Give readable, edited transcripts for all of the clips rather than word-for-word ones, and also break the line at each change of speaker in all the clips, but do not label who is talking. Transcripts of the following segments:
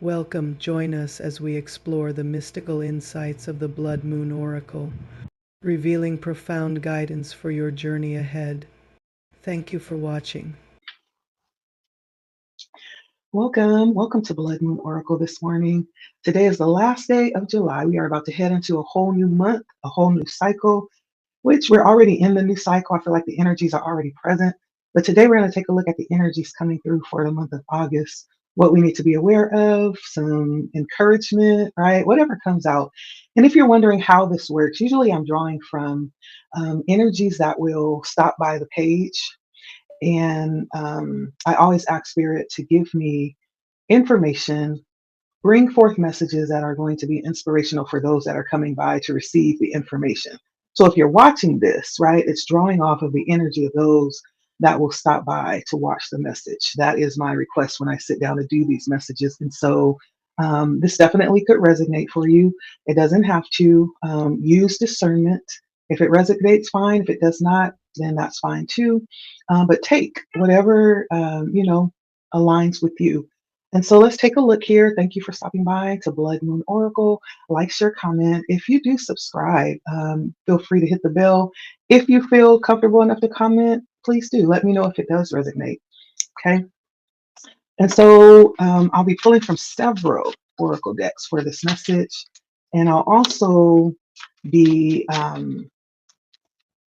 Welcome, join us as we explore the mystical insights of the Blood Moon Oracle, revealing profound guidance for your journey ahead. Thank you for watching.
Welcome to Blood Moon Oracle this morning. Today is the last day of July. We are about to head into a whole new month, a whole new cycle, which we're already in the new cycle. I feel like the energies are already present. But today we're going to take a look at the energies coming through for the month of August, what we need to be aware of, some encouragement, right? Whatever comes out. And if you're wondering how this works, usually I'm drawing from energies that will stop by the page. And I always ask Spirit to give me information, bring forth messages that are going to be inspirational for those that are coming by to receive the information. So if you're watching this, right, it's drawing off of the energy of those that will stop by to watch the message. That is my request when I sit down to do these messages. And so this definitely could resonate for you. It doesn't have to. Use discernment. If it resonates, fine. If it does not, then that's fine too. But take whatever, aligns with you. And so let's take a look here. Thank you for stopping by to Blood Moon Oracle. Like, share, comment. If you do subscribe, feel free to hit the bell. If you feel comfortable enough to comment, please do. Let me know if it does resonate. Okay. And so I'll be pulling from several Oracle decks for this message. And I'll also be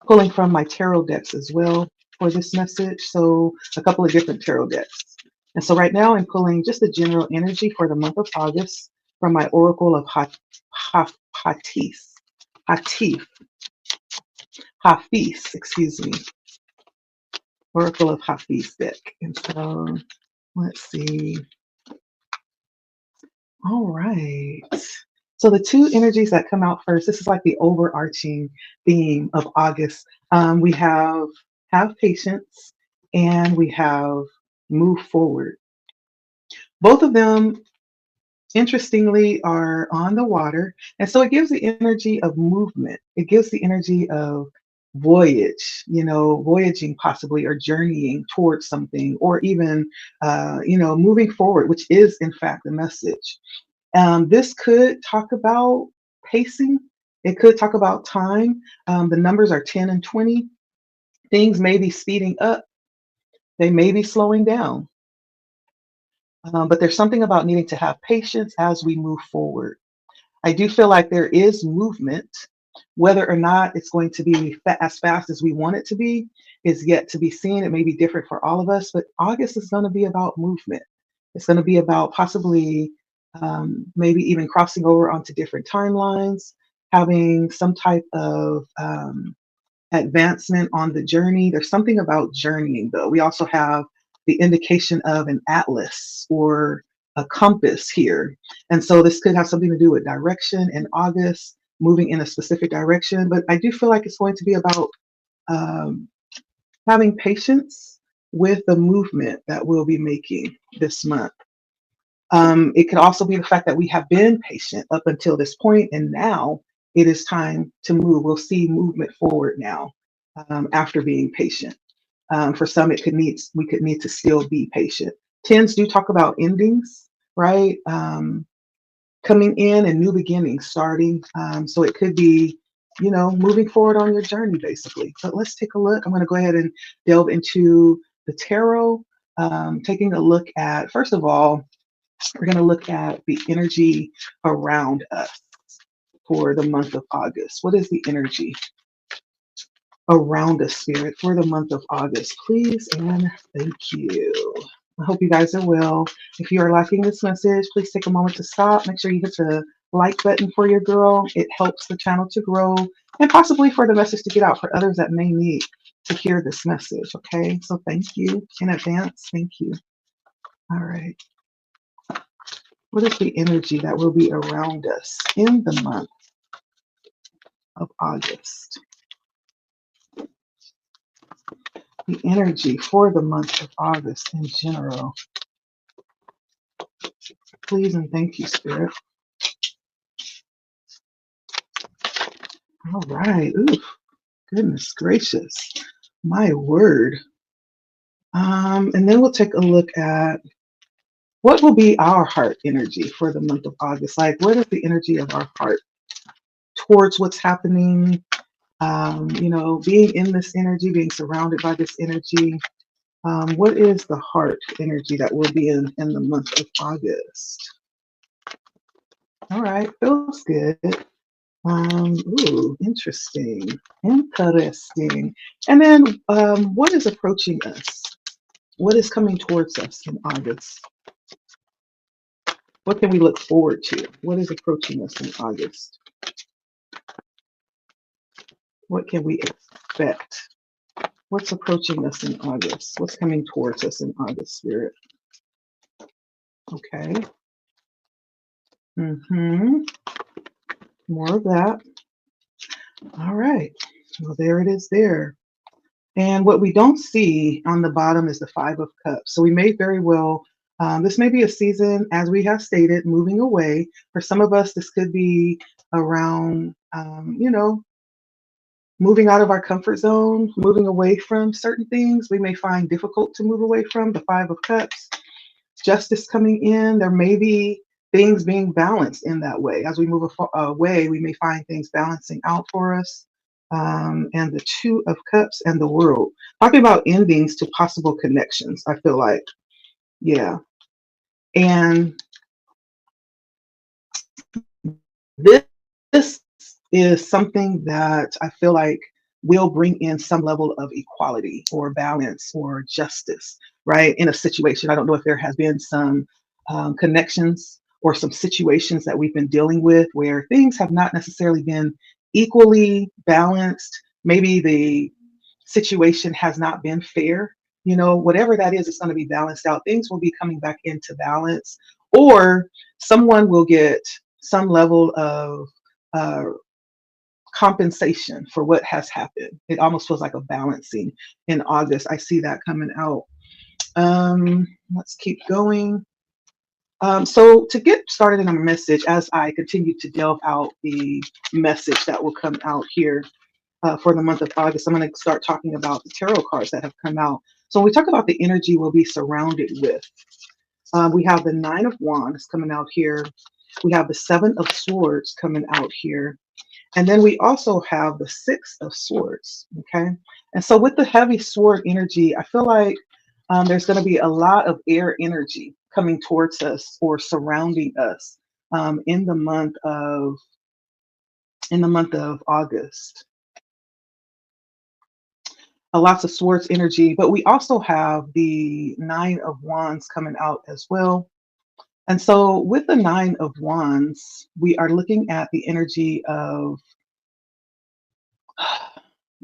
pulling from my tarot decks as well for this message. So a couple of different tarot decks. And so right now I'm pulling just the general energy for the month of August from my Oracle of Hafiz, excuse me, Oracle of Hafiz deck. And so let's see. All right. So the two energies that come out first, this is like the overarching theme of August. We have patience and we have move forward. Both of them, interestingly, are on the water. And so it gives the energy of movement. It gives the energy of voyage, voyaging possibly or journeying towards something or even, moving forward, which is in fact the message. This could talk about pacing. It could talk about time. The numbers are 10 and 20. Things may be speeding up. They may be slowing down. But there's something about needing to have patience as we move forward. I do feel like there is movement. Whether or not it's going to be as fast as we want it to be is yet to be seen. It may be different for all of us, but August is going to be about movement. It's going to be about possibly maybe even crossing over onto different timelines, having some type of advancement on the journey. There's something about journeying, though. We also have the indication of an atlas or a compass here. And so this could have something to do with direction in August, moving in a specific direction. But I do feel like it's going to be about having patience with the movement that we'll be making this month. It could also be the fact that we have been patient up until this point, and now it is time to move. We'll see movement forward now after being patient. For some, we could need to still be patient. Tens do talk about endings, right? Coming in and new beginnings starting. So it could be, moving forward on your journey, basically. But let's take a look. I'm going to go ahead and delve into the tarot, taking a look at, first of all, we're going to look at the energy around us for the month of August. What is the energy around us, Spirit, for the month of August? Please and thank you. I hope you guys are well. If you are liking this message, please take a moment to stop. Make sure you hit the like button for your girl. It helps the channel to grow and possibly for the message to get out for others that may need to hear this message. Okay, so thank you in advance. Thank you. All right. What is the energy that will be around us in the month of August? The energy for the month of August in general. Please and thank you, Spirit. All right. Ooh, goodness gracious. My word. And then we'll take a look at What will be our heart energy for the month of August? Like, what is the energy of our heart towards what's happening? Being in this energy, being surrounded by this energy. What is the heart energy that will be in the month of August? All right, feels good. Interesting. Interesting. And then what is approaching us? What is coming towards us in August? What can we look forward to? What is approaching us in August? What can we expect? What's approaching us in August? What's coming towards us in August, Spirit? Okay. Mm-hmm. More of that. All right. Well, there it is there. And what we don't see on the bottom is the Five of Cups. So we may very well, this may be a season, as we have stated, moving away. For some of us, this could be around, moving out of our comfort zone, moving away from certain things we may find difficult to move away from. The Five of Cups, justice coming in. There may be things being balanced in that way. As we move away, we may find things balancing out for us. And the Two of Cups and the World. Talking about endings to possible connections, I feel like. Yeah. And this is something that I feel like will bring in some level of equality or balance or justice, right? In a situation. I don't know if there has been some connections or some situations that we've been dealing with where things have not necessarily been equally balanced. Maybe the situation has not been fair. Whatever that is, it's going to be balanced out. Things will be coming back into balance, or someone will get some level of uh, compensation for what has happened. It almost feels like a balancing in August. I see that coming out. Let's keep going. So to get started in a message, as I continue to delve out the message that will come out here for the month of August, I'm going to start talking about the tarot cards that have come out. So when we talk about the energy we'll be surrounded with, we have the Nine of Wands coming out here. We have the Seven of Swords coming out here. And then we also have the Six of Swords. Okay. And so with the heavy sword energy, I feel like there's going to be a lot of air energy coming towards us or surrounding us in the month of August. Lots of swords energy, but we also have the Nine of Wands coming out as well. And so with the Nine of Wands, we are looking at the energy of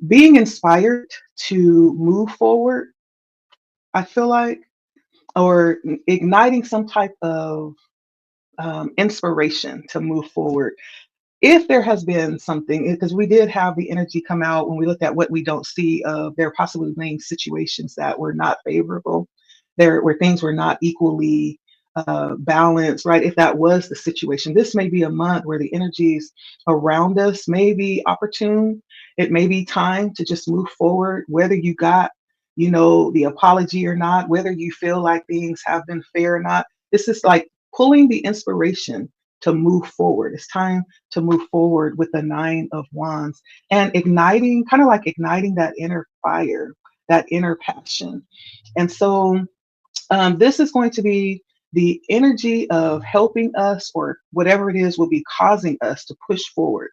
being inspired to move forward, I feel like, or igniting some type of inspiration to move forward. If there has been something, because we did have the energy come out when we looked at what we don't see of there possibly being situations that were not favorable, there where things were not equally balanced, right? If that was the situation, this may be a month where the energies around us may be opportune. It may be time to just move forward, whether you got, the apology or not, whether you feel like things have been fair or not. This is like pulling the inspiration to move forward. It's time to move forward with the Nine of Wands and igniting, kind of like igniting that inner fire, that inner passion. And so this is going to be the energy of helping us, or whatever it is, will be causing us to push forward.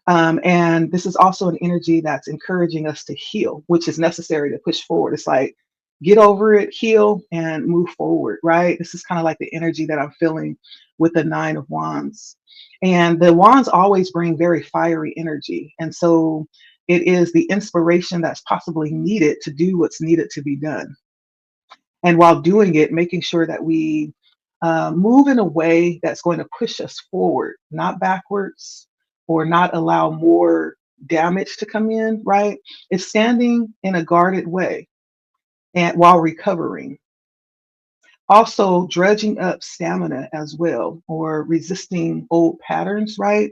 And this is also an energy that's encouraging us to heal, which is necessary to push forward. It's like, get over it, heal, and move forward, right? This is kind of like the energy that I'm feeling with the Nine of Wands. And the wands always bring very fiery energy. And so it is the inspiration that's possibly needed to do what's needed to be done. And while doing it, making sure that we move in a way that's going to push us forward, not backwards, or not allow more damage to come in, right? It's standing in a guarded way and while recovering. Also, dredging up stamina as well, or resisting old patterns, right?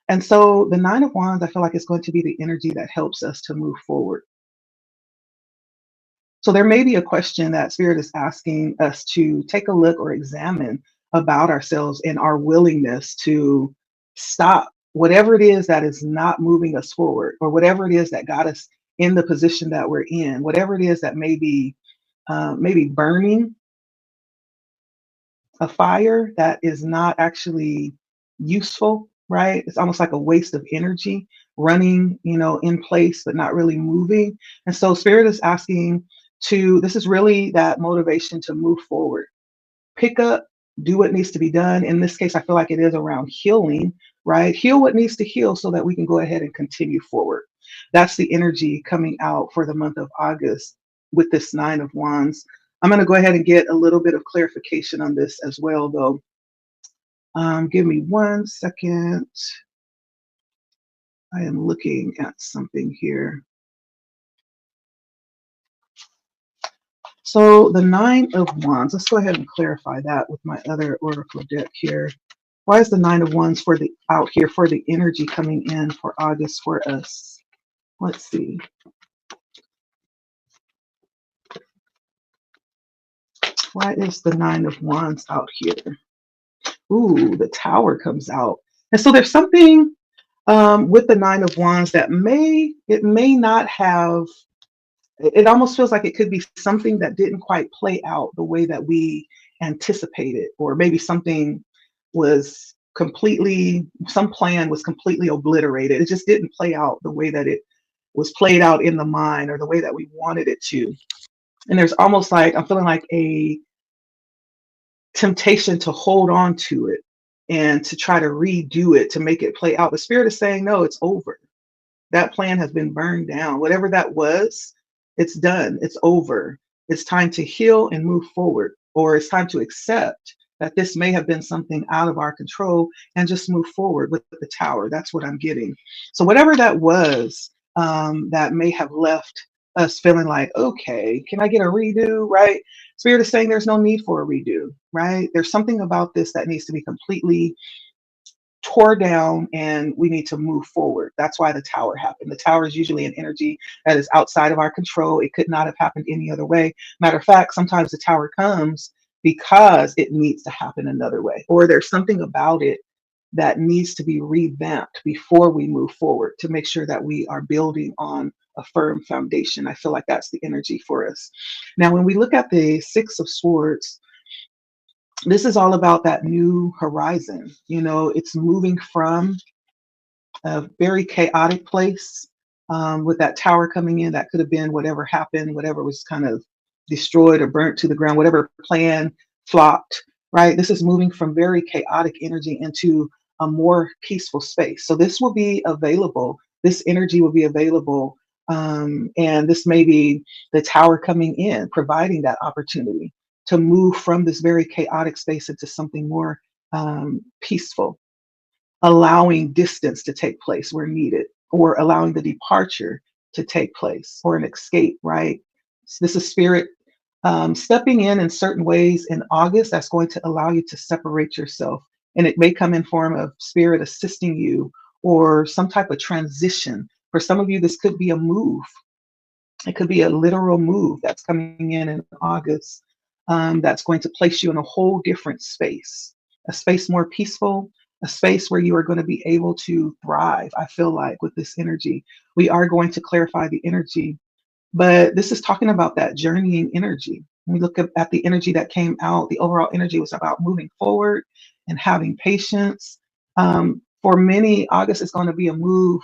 And so the Nine of Wands, I feel like it's going to be the energy that helps us to move forward. So there may be a question that Spirit is asking us to take a look or examine about ourselves and our willingness to stop whatever it is that is not moving us forward, or whatever it is that got us in the position that we're in, whatever it is that maybe burning a fire that is not actually useful, right? It's almost like a waste of energy running, in place, but not really moving. And so Spirit is asking this is really that motivation to move forward, pick up, do what needs to be done. In this case, I feel like it is around healing, right? Heal what needs to heal so that we can go ahead and continue forward. That's the energy coming out for the month of August with this Nine of Wands. I'm going to go ahead and get a little bit of clarification on this as well, though. Give me 1 second. I am looking at something here. So the Nine of Wands, let's go ahead and clarify that with my other oracle deck here. Why is the Nine of Wands out here for the energy coming in for August for us? Let's see. Why is the Nine of Wands out here? Ooh, the Tower comes out. And so there's something with the Nine of Wands that may not have, it almost feels like it could be something that didn't quite play out the way that we anticipated, or maybe some plan was completely obliterated. It just didn't play out the way that it was played out in the mind, or the way that we wanted it to. And there's almost like, I'm feeling like a temptation to hold on to it and to try to redo it to make it play out. The Spirit is saying, no, it's over. That plan has been burned down. Whatever that was, it's done. It's over. It's time to heal and move forward, or it's time to accept that this may have been something out of our control and just move forward with the Tower. That's what I'm getting. So whatever that was, that may have left us feeling like, okay, can I get a redo, right? Spirit is saying there's no need for a redo, right? There's something about this that needs to be completely tore down, and we need to move forward. That's why the Tower happened. The Tower is usually an energy that is outside of our control. It could not have happened any other way. Matter of fact, sometimes the Tower comes because it needs to happen another way, or there's something about it that needs to be revamped before we move forward, to make sure that we are building on a firm foundation. I feel like that's the energy for us. Now, when we look at the Six of Swords, this is all about that new horizon. It's moving from a very chaotic place, with that Tower coming in. That could have been whatever happened, whatever was kind of destroyed or burnt to the ground, whatever plan flopped, right? This is moving from very chaotic energy into a more peaceful space. So this will be available. This energy will be available. And this may be the Tower coming in, providing that opportunity to move from this very chaotic space into something more peaceful, allowing distance to take place where needed, or allowing the departure to take place, or an escape, right? So this is Spirit stepping in certain ways in August that's going to allow you to separate yourself. And it may come in form of Spirit assisting you, or some type of transition. For some of you, this could be a move. It could be a literal move that's coming in August, that's going to place you in a whole different space, a space more peaceful, a space where you are going to be able to thrive. I feel like with this energy, we are going to clarify the energy, but this is talking about that journeying energy. When we look at the energy that came out, the overall energy was about moving forward and having patience. For many, August is going to be a move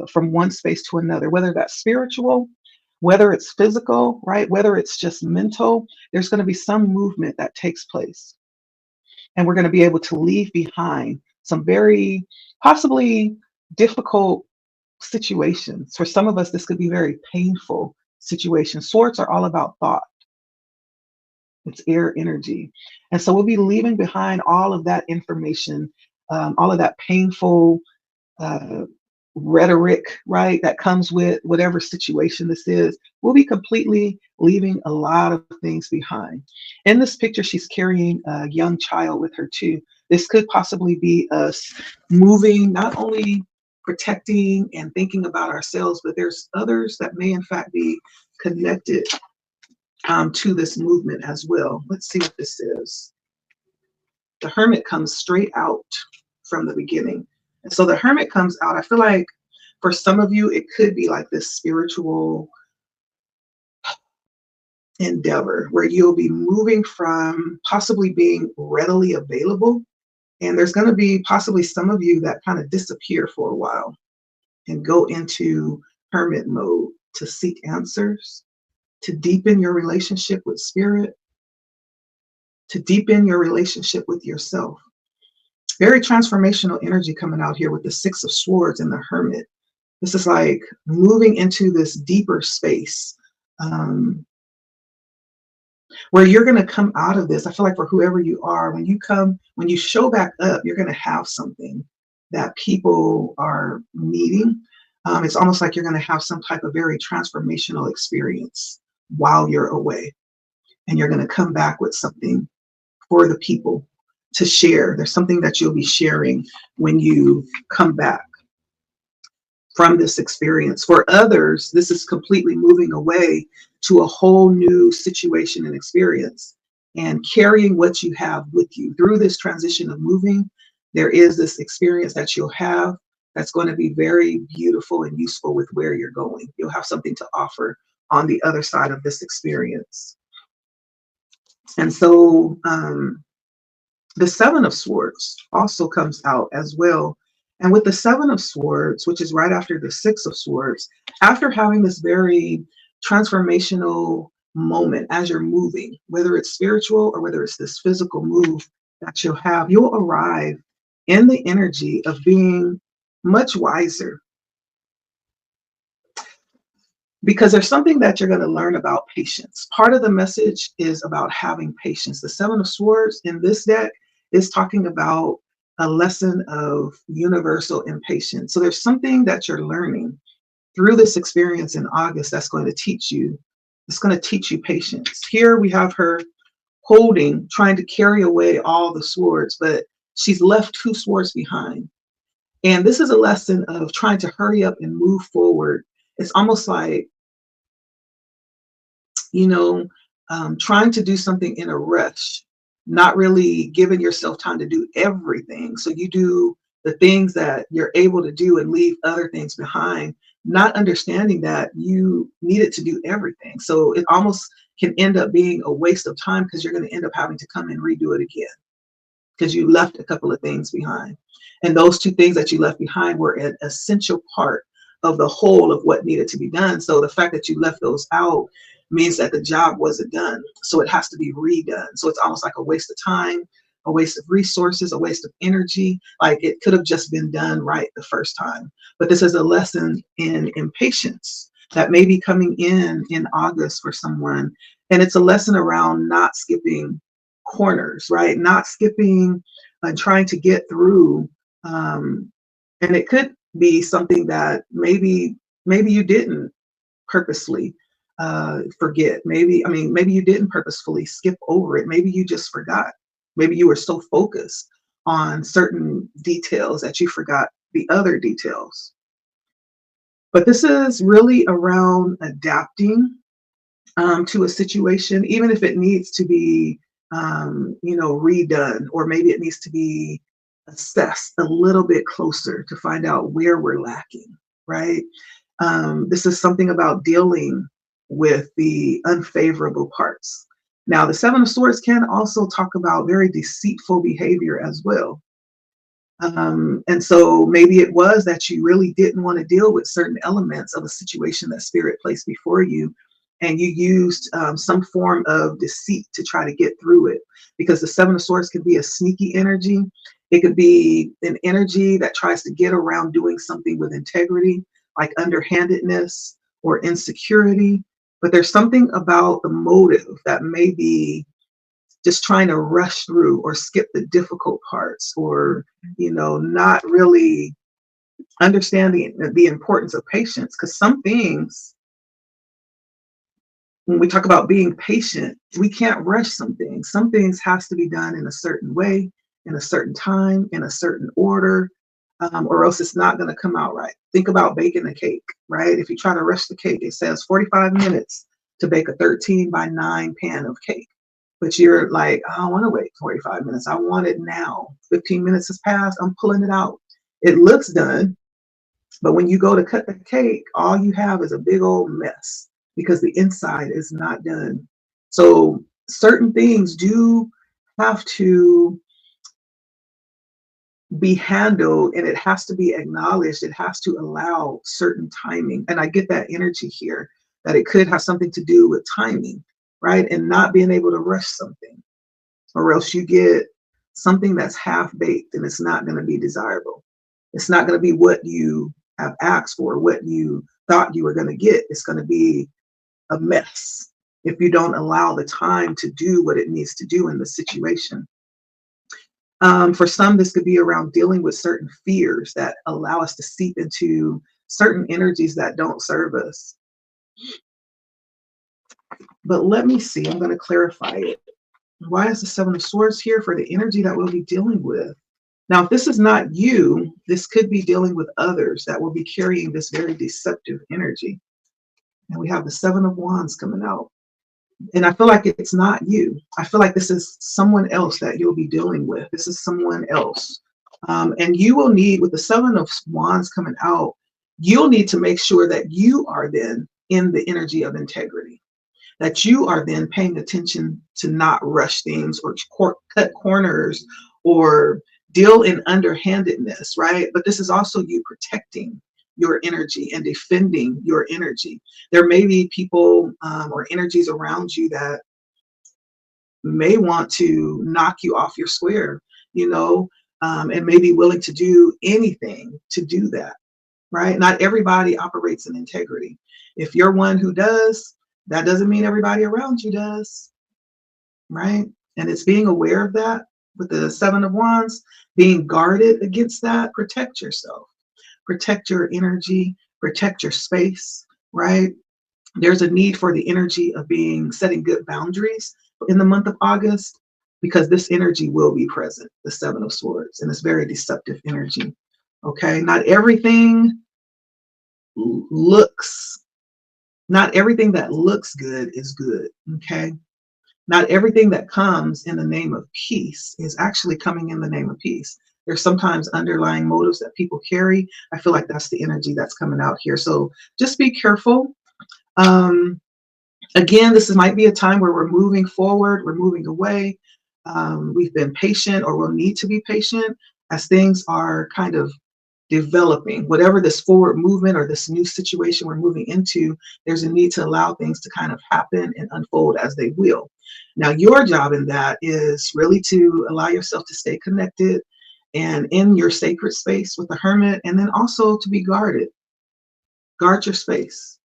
from one space to another, whether that's spiritual, whether it's physical, right? Whether it's just mental, there's going to be some movement that takes place. And we're going to be able to leave behind some very possibly difficult situations. For some of us, this could be very painful situations. Swords are all about thought. It's air energy. And so we'll be leaving behind all of that information, all of that painful uh, rhetoric, right, that comes with whatever situation this is. We'll be completely leaving a lot of things behind. In this picture, she's carrying a young child with her too. This could possibly be us moving, not only protecting and thinking about ourselves, but there's others that may in fact be connected to this movement as well. Let's see what this is. The Hermit comes straight out from the beginning. And so the Hermit comes out. I feel like for some of you, it could be like this spiritual endeavor where you'll be moving from possibly being readily available. And there's going to be possibly some of you that kind of disappear for a while and go into hermit mode to seek answers, to deepen your relationship with spirit, to deepen your relationship with yourself. Very transformational energy coming out here with the Six of Swords and the Hermit. This is like moving into this deeper space um, where you're going to come out of this. I feel like for whoever you are, when you show back up, you're going to have something that people are needing. It's almost like you're going to have some type of very transformational experience while you're away. And you're going to come back with something for the people to share. There's something that you'll be sharing when you come back from this experience. For others, this is completely moving away to a whole new situation and experience and carrying what you have with you. Through this transition of moving, there is this experience that you'll have that's going to be very beautiful and useful with where you're going. You'll have something to offer on the other side of this experience. And so the Seven of Swords also comes out as well. And with the Seven of Swords, which is right after the Six of Swords, after having this very transformational moment as you're moving, whether it's spiritual or whether it's this physical move that you'll have, you'll arrive in the energy of being much wiser, because there's something that you're going to learn about patience. Part of the message is about having patience. The Seven of Swords in this deck is talking about a lesson of universal impatience. So there's something that you're learning through this experience in August that's going to teach you. It's going to teach you patience. Here we have her holding, trying to carry away all the swords, but she's left two swords behind. And this is a lesson of trying to hurry up and move forward. It's almost like, you know, trying to do something in a rush, not really giving yourself time to do everything. So you do the things that you're able to do and leave other things behind, not understanding that you needed to do everything. So it almost can end up being a waste of time because you're going to end up having to come and redo it again because you left a couple of things behind. And those two things that you left behind were an essential part of the whole of what needed to be done. So the fact that you left those out means that the job wasn't done. So it has to be redone. So it's almost like a waste of time, a waste of resources, a waste of energy. Like it could have just been done right the first time. But this is a lesson in impatience that may be coming in August for someone. And it's a lesson around not skipping corners, right? Not skipping and trying to get through. And it could be something that maybe you didn't purposely forget. Maybe you didn't purposefully skip over it. Maybe you just forgot. Maybe you were so focused on certain details that you forgot the other details. But this is really around adapting to a situation, even if it needs to be, redone, or maybe it needs to be assessed a little bit closer to find out where we're lacking, right? This is something about dealing with the unfavorable parts. Now, the Seven of Swords can also talk about very deceitful behavior as well. And so maybe it was that you really didn't want to deal with certain elements of a situation that Spirit placed before you, and you used some form of deceit to try to get through it. Because the Seven of Swords could be a sneaky energy. It could be an energy that tries to get around doing something with integrity, like underhandedness or insecurity. But there's something about the motive that may be just trying to rush through or skip the difficult parts, or not really understanding the importance of patience. Because some things, when we talk about being patient, we can't rush some things. Some things has to be done in a certain way, in a certain time, in a certain order, or else it's not going to come out right. Think about baking a cake, right? If you try to rush the cake, it says 45 minutes to bake a 13 by 9 pan of cake. But you're like, I don't want to wait 45 minutes. I want it now. 15 minutes has passed. I'm pulling it out. It looks done, but when you go to cut the cake, all you have is a big old mess because the inside is not done. So certain things do have to be handled, and it has to be acknowledged. It has to allow certain timing. And I get that energy here that it could have something to do with timing, right? And not being able to rush something, or else you get something that's half baked and it's not going to be desirable. It's not going to be what you have asked for, what you thought you were going to get. It's going to be a mess if you don't allow the time to do what it needs to do in the situation. For some, this could be around dealing with certain fears that allow us to seep into certain energies that don't serve us. But let me see, I'm going to clarify it. Why is the Seven of Swords here? For the energy that we'll be dealing with. Now, if this is not you, this could be dealing with others that will be carrying this very deceptive energy. And we have the Seven of Wands coming out. And I feel like it's not you. I feel like this is someone else that you'll be dealing with. This is someone else. And you will need, with the Seven of Wands coming out, you'll need to make sure that you are then in the energy of integrity, that you are then paying attention to not rush things or cut corners or deal in underhandedness, right? But this is also you protecting your energy and defending your energy. There may be people or energies around you that may want to knock you off your square, and may be willing to do anything to do that, right? Not everybody operates in integrity. If you're one who does, that doesn't mean everybody around you does, right? And it's being aware of that with the Seven of Wands, being guarded against that. Protect yourself, protect your energy, protect your space, right? There's a need for the energy of setting good boundaries in the month of August, because this energy will be present, the Seven of Swords, and it's very deceptive energy. Okay, not everything that looks good is good. Okay, not everything that comes in the name of peace is actually coming in the name of peace. There's sometimes underlying motives that people carry. I feel like that's the energy that's coming out here. So just be careful. Again, might be a time where we're moving forward, we're moving away. We've been patient, or we'll need to be patient as things are kind of developing. Whatever this forward movement or this new situation we're moving into, there's a need to allow things to kind of happen and unfold as they will. Now, your job in that is really to allow yourself to stay connected and in your sacred space with the Hermit, and then also to be guarded. Guard your space.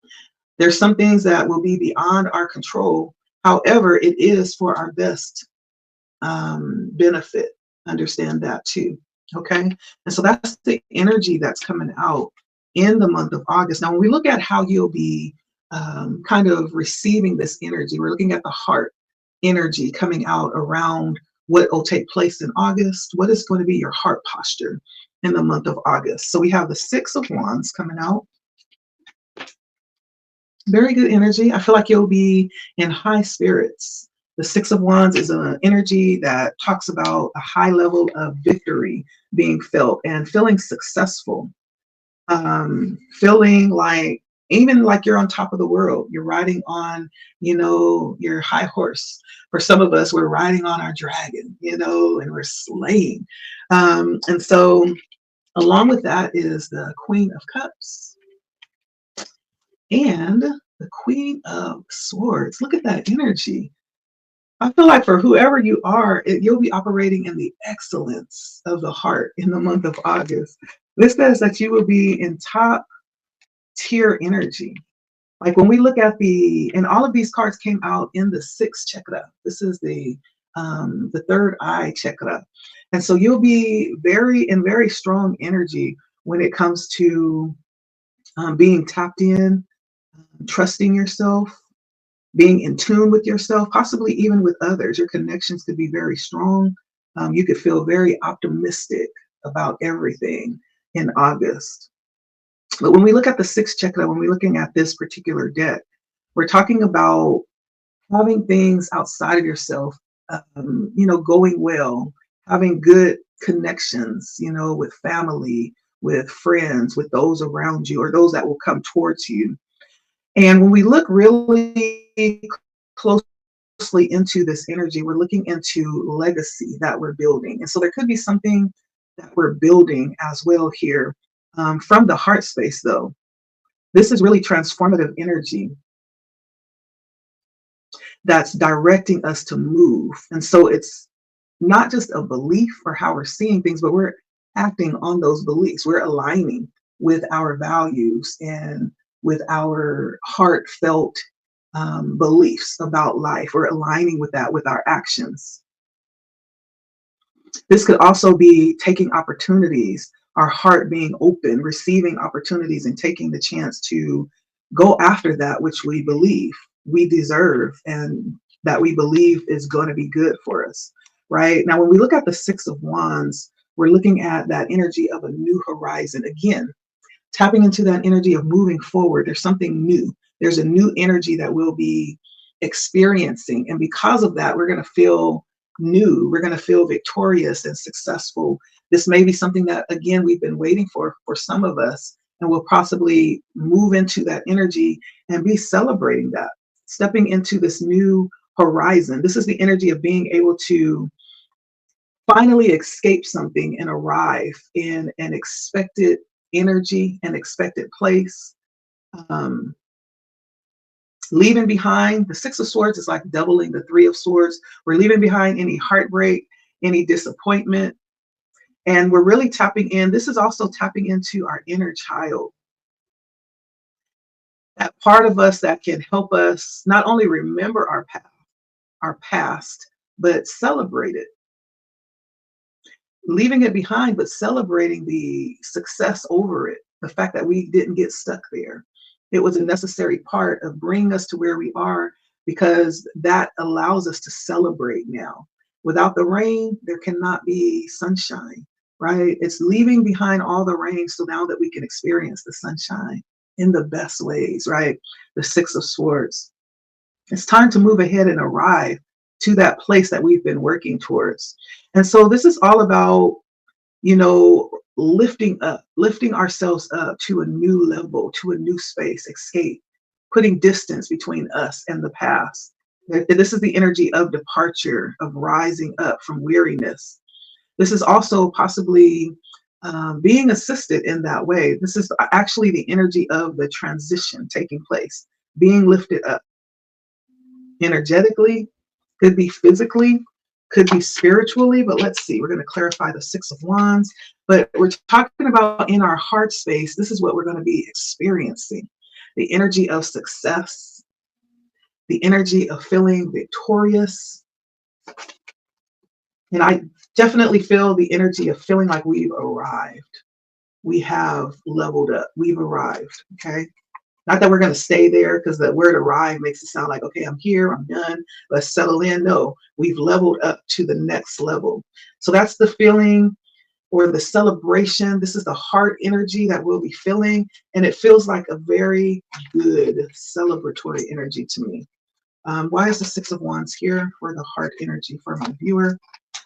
There's some things that will be beyond our control. However, it is for our best benefit. Understand that too. Okay. And so that's the energy that's coming out in the month of August. Now, when we look at how you'll be kind of receiving this energy, we're looking at the heart energy coming out around what will take place in August. What is going to be your heart posture in the month of August? So we have the Six of Wands coming out. Very good energy. I feel like you'll be in high spirits. The Six of Wands is an energy that talks about a high level of victory being felt and feeling successful. Feeling like, even like you're on top of the world. You're riding on, your high horse. For some of us, we're riding on our dragon, and we're slaying. And so along with that is the Queen of Cups and the Queen of Swords. Look at that energy. I feel like for whoever you are, you'll be operating in the excellence of the heart in the month of August. This says that you will be in top tier energy. Like when we look at and all of these cards came out in the sixth chakra. This is the third eye chakra. And so you'll be very strong energy when it comes to being tapped in, trusting yourself, being in tune with yourself, possibly even with others. Your connections could be very strong. You could feel very optimistic about everything in August. But when we look at the sixth chakra, when we're looking at this particular deck, We're talking about having things outside of yourself, going well, having good connections, with family, with friends, with those around you, or those that will come towards you. And when we look really closely into this energy, we're looking into legacy that we're building. And so there could be something that we're building as well here, from the heart space, though. This is really transformative energy that's directing us to move. And so it's not just a belief or how we're seeing things, but we're acting on those beliefs. We're aligning with our values and with our heartfelt beliefs about life. We're aligning with that with our actions. This could also be taking opportunities, our heart being open, receiving opportunities, and taking the chance to go after that which we believe we deserve and that we believe is going to be good for us. Right now, when we look at the Six of Wands, we're looking at that energy of a new horizon. Again, tapping into that energy of moving forward. There's something new. There's a new energy that we'll be experiencing. And because of that, we're going to feel new. We're going to feel victorious and successful. This may be something that, again, we've been waiting for some of us, and we'll possibly move into that energy and be celebrating that, stepping into this new horizon. This is the energy of being able to finally escape something and arrive in an expected energy, an expected place. Um, Leaving behind the Six of Swords is like doubling the Three of Swords. We're leaving behind any heartbreak, any disappointment, and we're really tapping in. This is also tapping into our inner child, that part of us that can help us not only remember our past, but celebrate it, leaving it behind, but celebrating the success over it, the fact that we didn't get stuck there. It was a necessary part of bringing us to where we are, because that allows us to celebrate now. Without the rain, there cannot be sunshine, right? It's leaving behind all the rain so now that we can experience the sunshine in the best ways, right? The Six of Swords. It's time to move ahead and arrive to that place that we've been working towards. And so this is all about, lifting ourselves up to a new level, to a new space, escape, putting distance between us and the past. This is the energy of departure, of rising up from weariness. This is also possibly being assisted in that way. This is actually the energy of the transition taking place, being lifted up energetically, could be physically, could be spiritually, but let's see. We're going to clarify the Six of Wands, but we're talking about in our heart space. This is what we're going to be experiencing: the energy of success, the energy of feeling victorious. And I definitely feel the energy of feeling like we've arrived. We have leveled up. We've arrived. Okay. Not that we're going to stay there, because the word arrive makes it sound like, okay, I'm here, I'm done, let's settle in. No, we've leveled up to the next level. So that's the feeling or the celebration. This is the heart energy that we'll be feeling. And it feels like a very good celebratory energy to me. Why is the Six of Wands here for the heart energy for my viewer?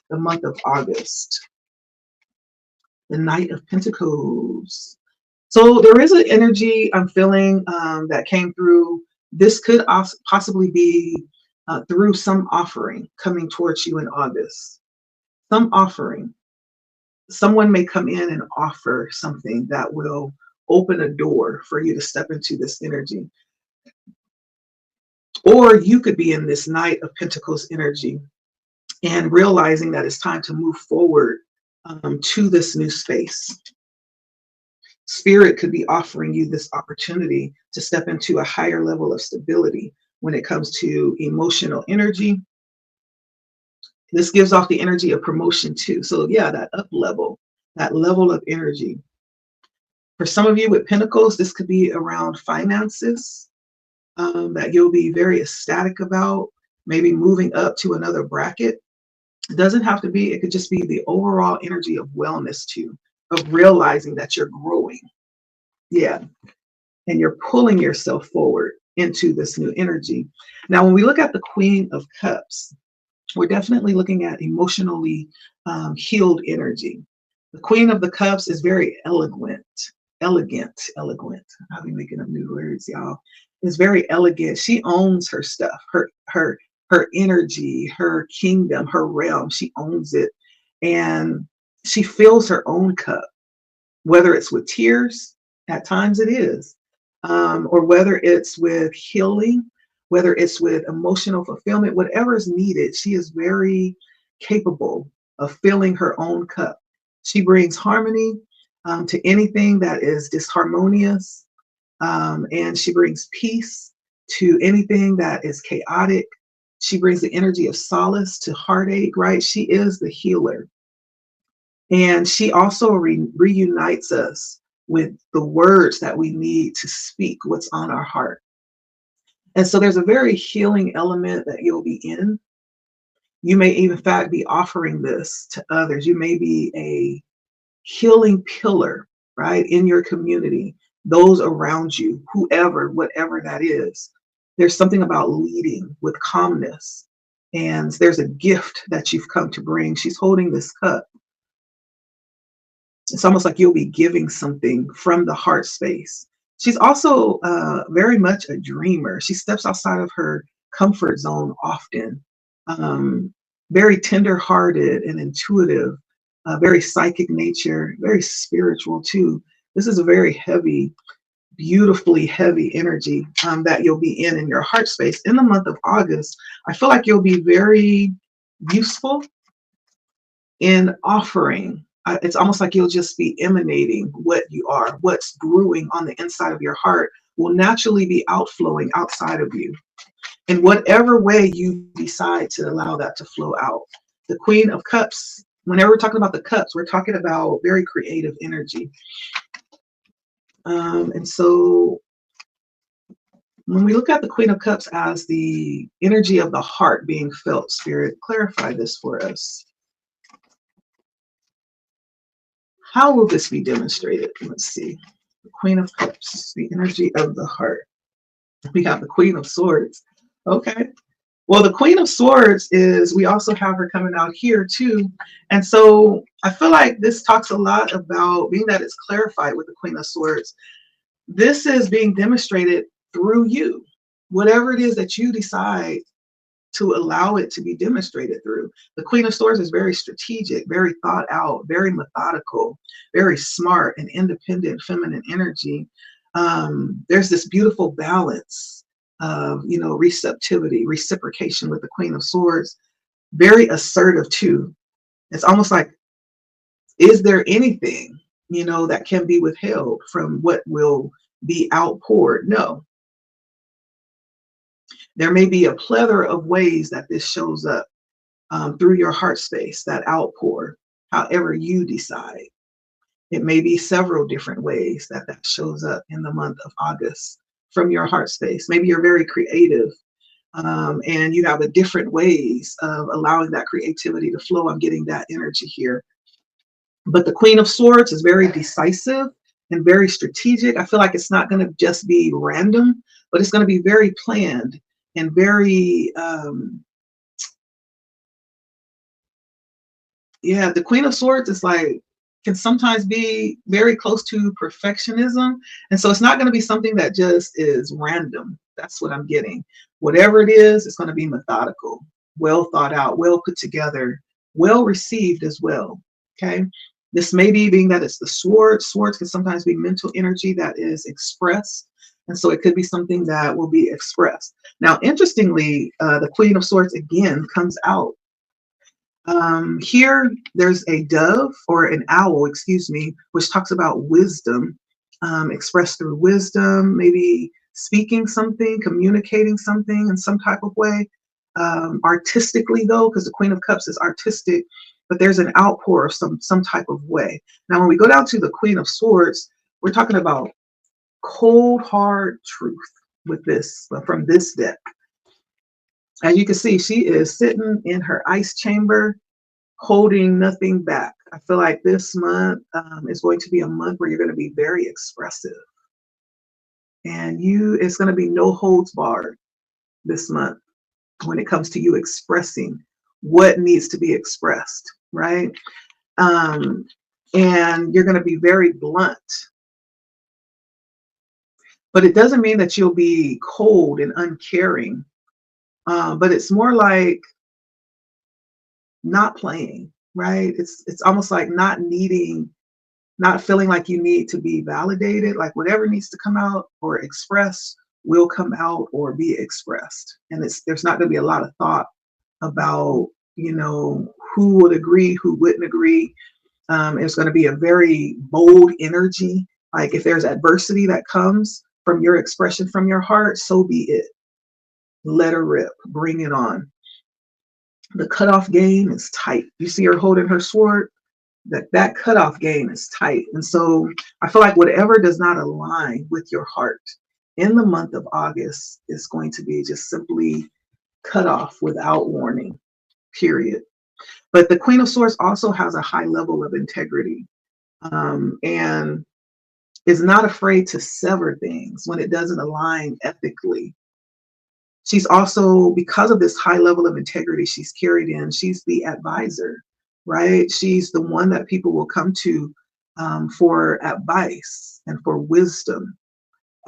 The month of August. The Knight of Pentacles. So there is an energy I'm feeling that came through. This could also possibly be through some offering coming towards you in August. Some offering. Someone may come in and offer something that will open a door for you to step into this energy. Or you could be in this Knight of Pentacles energy and realizing that it's time to move forward to this new space. Spirit could be offering you this opportunity to step into a higher level of stability when it comes to emotional energy. This gives off the energy of promotion too. So yeah, that up level, that level of energy. For some of you with Pentacles, this could be around finances that you'll be very ecstatic about, maybe moving up to another bracket. It doesn't have to be, it could just be the overall energy of wellness too, of realizing that you're growing. Yeah. And you're pulling yourself forward. into this new energy. Now, when we look at the Queen of Cups, we're definitely looking at emotionally healed energy. The Queen of the Cups is very elegant. I'll be making up new words, y'all. Is very elegant. She owns her stuff, her energy, her kingdom, her realm. She owns it, and she fills her own cup, whether it's with tears, at times it is, or whether it's with healing, whether it's with emotional fulfillment, whatever is needed, she is very capable of filling her own cup. She brings harmony to anything that is disharmonious, and she brings peace to anything that is chaotic. She brings the energy of solace to heartache, right? She is the healer. And she also reunites us with the words that we need to speak what's on our heart. And so there's a very healing element that you'll be in. You may even, in fact, be offering this to others. You may be a healing pillar, right, in your community, those around you, whoever, whatever that is. There's something about leading with calmness. And there's a gift that you've come to bring. She's holding this cup. It's almost like you'll be giving something from the heart space. She's also very much a dreamer. She steps outside of her comfort zone often. Um, Very tender-hearted and intuitive, very psychic nature, very spiritual too. This is a very heavy, beautifully heavy energy that you'll be in your heart space in the month of August. I feel like you'll be very useful in offering. It's almost like you'll just be emanating what you are, what's brewing on the inside of your heart will naturally be outflowing outside of you in whatever way you decide to allow that to flow out. The Queen of Cups, whenever we're talking about the cups, we're talking about very creative energy. And so when we look at the Queen of Cups as the energy of the heart being felt, Spirit, clarify this for us. How will this be demonstrated? Let's see. The Queen of Cups, the energy of the heart. We have the Queen of Swords. Okay. Well, the Queen of Swords is, we also have her coming out here too. And so I feel like this talks a lot about, being that it's clarified with the Queen of Swords, this is being demonstrated through you. Whatever it is that you decide to allow it to be demonstrated through. The Queen of Swords is very strategic, very thought out, very methodical, very smart and independent feminine energy. There's this beautiful balance of, receptivity, reciprocation with the Queen of Swords, very assertive too. It's almost like, is there anything, that can be withheld from what will be outpoured? No. There may be a plethora of ways that this shows up through your heart space, that outpour, however you decide. It may be several different ways that that shows up in the month of August from your heart space. Maybe you're very creative and you have a different ways of allowing that creativity to flow. I'm getting that energy here. But the Queen of Swords is very decisive and very strategic. I feel like it's not going to just be random, but it's going to be very planned and very, yeah, the Queen of Swords is like, can sometimes be very close to perfectionism. And so it's not going to be something that just is random. That's what I'm getting. Whatever it is, it's going to be methodical, well thought out, well put together, well received as well. Okay. This may be, being that it's the sword. Swords can sometimes be mental energy that is expressed. And so it could be something that will be expressed. Now, interestingly, the Queen of Swords again comes out. Here, there's a dove or an owl, excuse me, which talks about wisdom, expressed through wisdom, maybe speaking something, communicating something in some type of way. Artistically, though, because the Queen of Cups is artistic, but there's an outpour of some type of way. Now, when we go down to the Queen of Swords, we're talking about cold, hard truth with this, from this deck. As you can see, she is sitting in her ice chamber, holding nothing back. I feel like this month is going to be a month where you're going to be very expressive. And it's going to be no holds barred this month when it comes to you expressing what needs to be expressed, right? Um, and you're going to be very blunt, but it doesn't mean that you'll be cold and uncaring. But it's more like not playing, right? It's almost like not feeling like you need to be validated. Like whatever needs to come out or express will come out or be expressed, and there's not going to be a lot of thought about who would agree, who wouldn't agree. It's going to be a very bold energy. Like if there's adversity that comes from your expression from your heart, so be it. Let her rip. Bring it on. The cutoff game is tight. You see her holding her sword. That cutoff game is tight. And so I feel like whatever does not align with your heart in the month of August is going to be just simply cut off without warning, period. But the Queen of Swords also has a high level of integrity, and is not afraid to sever things when it doesn't align ethically. She's also, because of this high level of integrity she's carried in, she's the advisor, right? She's the one that people will come to for advice and for wisdom.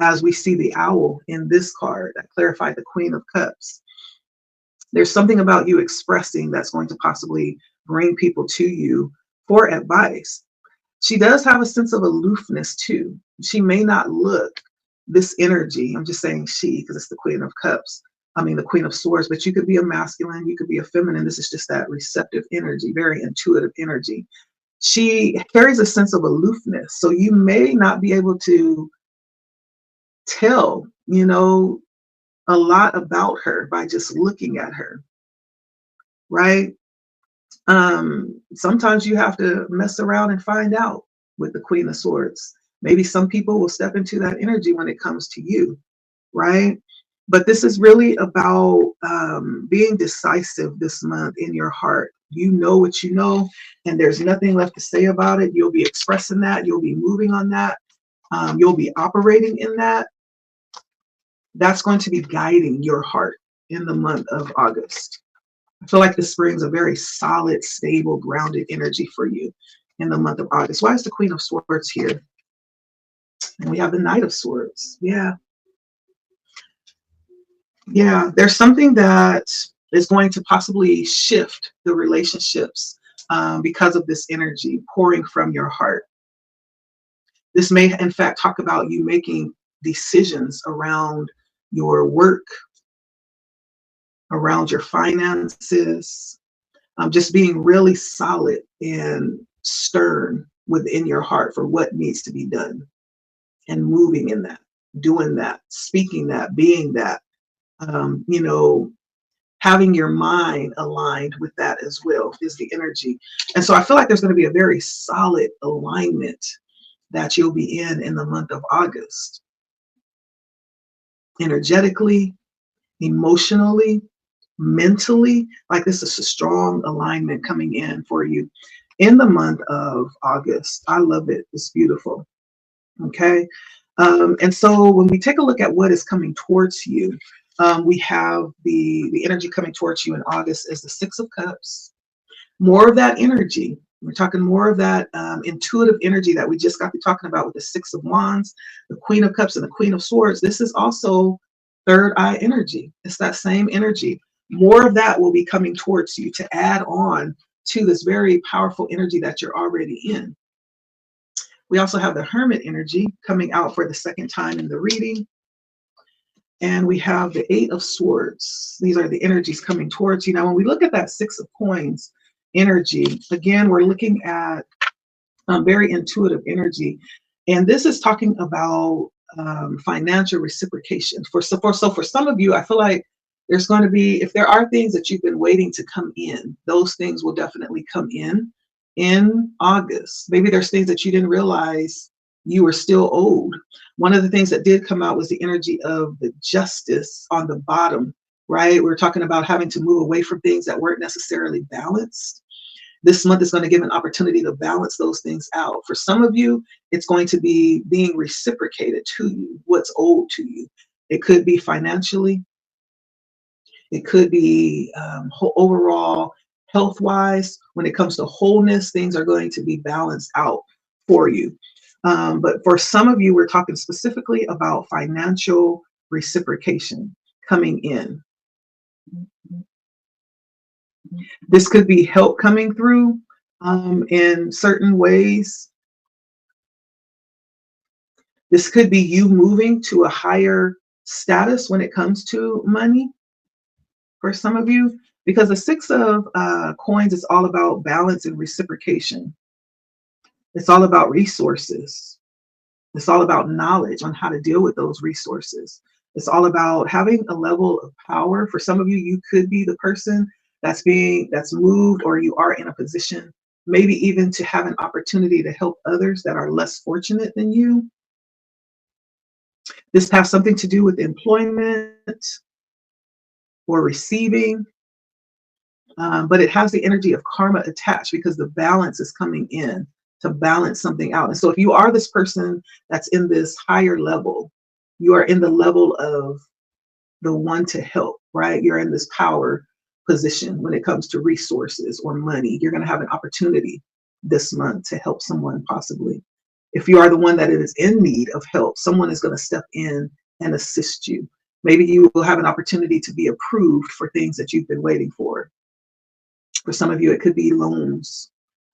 As we see the owl in this card that clarified the Queen of Cups, there's something about you expressing that's going to possibly bring people to you for advice. She does have a sense of aloofness too. She may not look this energy. I'm just saying she, because it's the Queen of Cups. I mean, the Queen of Swords, but you could be a masculine, you could be a feminine. This is just that receptive energy, very intuitive energy. She carries a sense of aloofness. So you may not be able to tell, a lot about her by just looking at her, right? Sometimes you have to mess around and find out with the Queen of Swords. Maybe some people will step into that energy when it comes to you, right? But this is really about being decisive this month in your heart. You know what you know, and there's nothing left to say about it. You'll be expressing that. You'll be moving on that. You'll be operating in that. That's going to be guiding your heart in the month of August. I feel like this brings a very solid, stable, grounded energy for you in the month of August. Why is the Queen of Swords here? And we have the Knight of Swords. Yeah. There's something that is going to possibly shift the relationships because of this energy pouring from your heart. This may, in fact, talk about you making decisions around your work, around your finances, just being really solid and stern within your heart for what needs to be done and moving in that, doing that, speaking that, being that, having your mind aligned with that as well is the energy. And so I feel like there's going to be a very solid alignment that you'll be in the month of August, energetically, emotionally, mentally. Like this is a strong alignment coming in for you in the month of August. I love it. It's beautiful. Okay. And so when we take a look at what is coming towards you, we have the energy coming towards you in August is the Six of Cups. More of that energy. We're talking more of that intuitive energy that we just got to talking about with the Six of Wands, the Queen of Cups, and the Queen of Swords. This is also third eye energy. It's that same energy. More of that will be coming towards you to add on to this very powerful energy that you're already in. We also have the Hermit energy coming out for the second time in the reading. And we have the Eight of Swords. These are the energies coming towards you. Now, when we look at that Six of Coins energy, again, we're looking at very intuitive energy. And this is talking about financial reciprocation. For some of you, I feel like there's going to be, if there are things that you've been waiting to come in, those things will definitely come in August. Maybe there's things that you didn't realize you were still owed. One of the things that did come out was the energy of the Justice on the bottom, right? We're talking about having to move away from things that weren't necessarily balanced. This month is going to give an opportunity to balance those things out. For some of you, it's going to be being reciprocated to you, what's owed to you. It could be financially, it could be overall health wise. When it comes to wholeness, things are going to be balanced out for you. But for some of you, we're talking specifically about financial reciprocation coming in. This could be help coming through in certain ways. This could be you moving to a higher status when it comes to money for some of you, because the Six of Coins is all about balance and reciprocation. It's all about resources. It's all about knowledge on how to deal with those resources. It's all about having a level of power. For some of you, you could be the person that's moved, or you are in a position, maybe even to have an opportunity to help others that are less fortunate than you. This has something to do with employment or receiving, but it has the energy of karma attached because the balance is coming in to balance something out. And so if you are this person that's in this higher level, you are in the level of the one to help, right? You're in this power position when it comes to resources or money. You're going to have an opportunity this month to help someone possibly. If you are the one that is in need of help, someone is going to step in and assist you. Maybe you will have an opportunity to be approved for things that you've been waiting for. For some of you, it could be loans.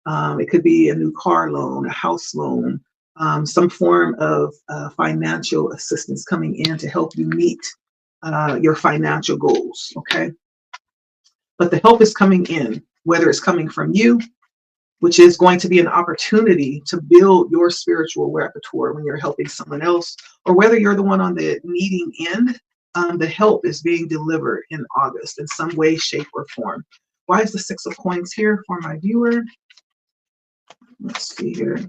It could be a new car loan, a house loan, some form of financial assistance coming in to help you meet your financial goals, okay? But the help is coming in, whether it's coming from you, which is going to be an opportunity to build your spiritual repertoire when you're helping someone else, or whether you're the one on the needing end, the help is being delivered in August in some way, shape, or form. Why is the Six of Coins here for my viewer? Let's see here.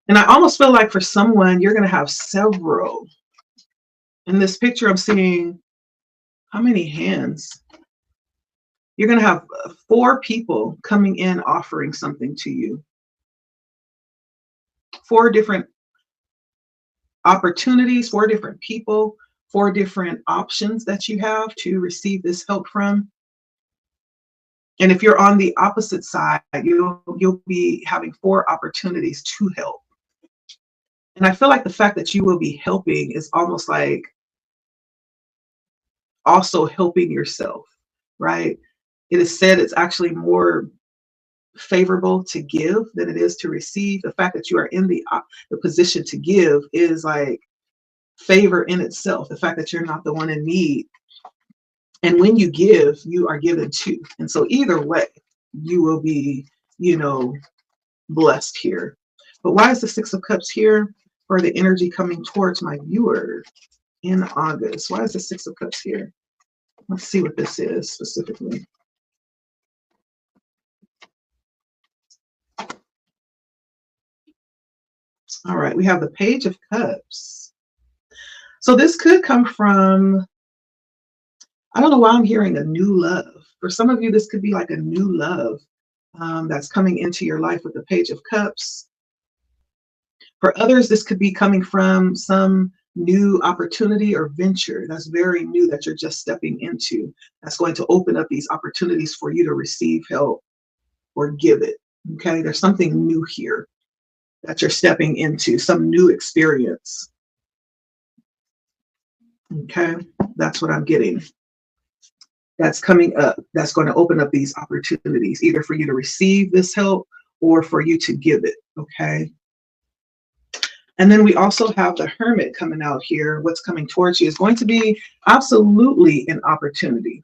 And I almost feel like for someone, you're going to have several. In this picture, I'm seeing how many hands? You're going to have 4 people coming in offering something to you. 4 different opportunities, 4 different people, 4 different options that you have to receive this help from. And if you're on the opposite side, you'll be having 4 opportunities to help. And I feel like the fact that you will be helping is almost like also helping yourself, right? It is said it's actually more favorable to give than it is to receive. The fact that you are in the position to give is like favor in itself. The fact that you're not the one in need. And when you give, you are given too. And so either way, you will be, blessed here. But why is the Six of Cups here for the energy coming towards my viewer in August? Why is the Six of Cups here? Let's see what this is specifically. All right, we have the Page of Cups. So this could come from, I don't know why I'm hearing a new love. For some of you, this could be like a new love that's coming into your life with the Page of Cups. For others, this could be coming from some new opportunity or venture that's very new that you're just stepping into. That's going to open up these opportunities for you to receive help or give it. Okay, there's something new here that you're stepping into, some new experience. Okay, that's what I'm getting. That's coming up. That's going to open up these opportunities, either for you to receive this help or for you to give it. Okay. And then we also have the Hermit coming out here. What's coming towards you is going to be absolutely an opportunity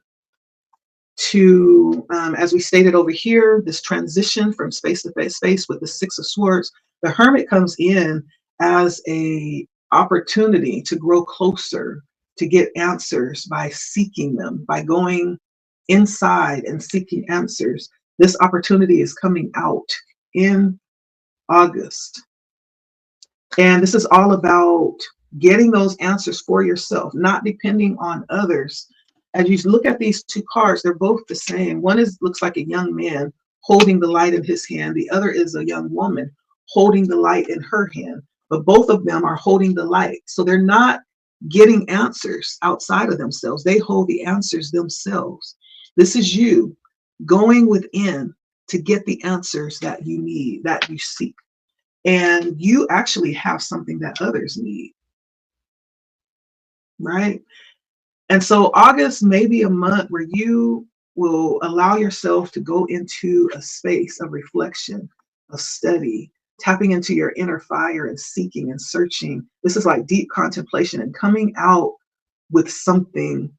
to, as we stated over here, this transition from space to space with the Six of Swords. The Hermit comes in as a opportunity to grow closer, to get answers by seeking them, by going inside and seeking answers. This opportunity is coming out in August. And this is all about getting those answers for yourself, not depending on others As you look at these two cards, they're both the same. One is looks like a young man holding the light in his hand. The other is a young woman holding the light in her hand. But both of them are holding the light. So they're not getting answers outside of themselves. They hold the answers themselves. This is you going within to get the answers that you need, that you seek. And you actually have something that others need, right? And so August may be a month where you will allow yourself to go into a space of reflection, of study, tapping into your inner fire and seeking and searching. This is like deep contemplation and coming out with something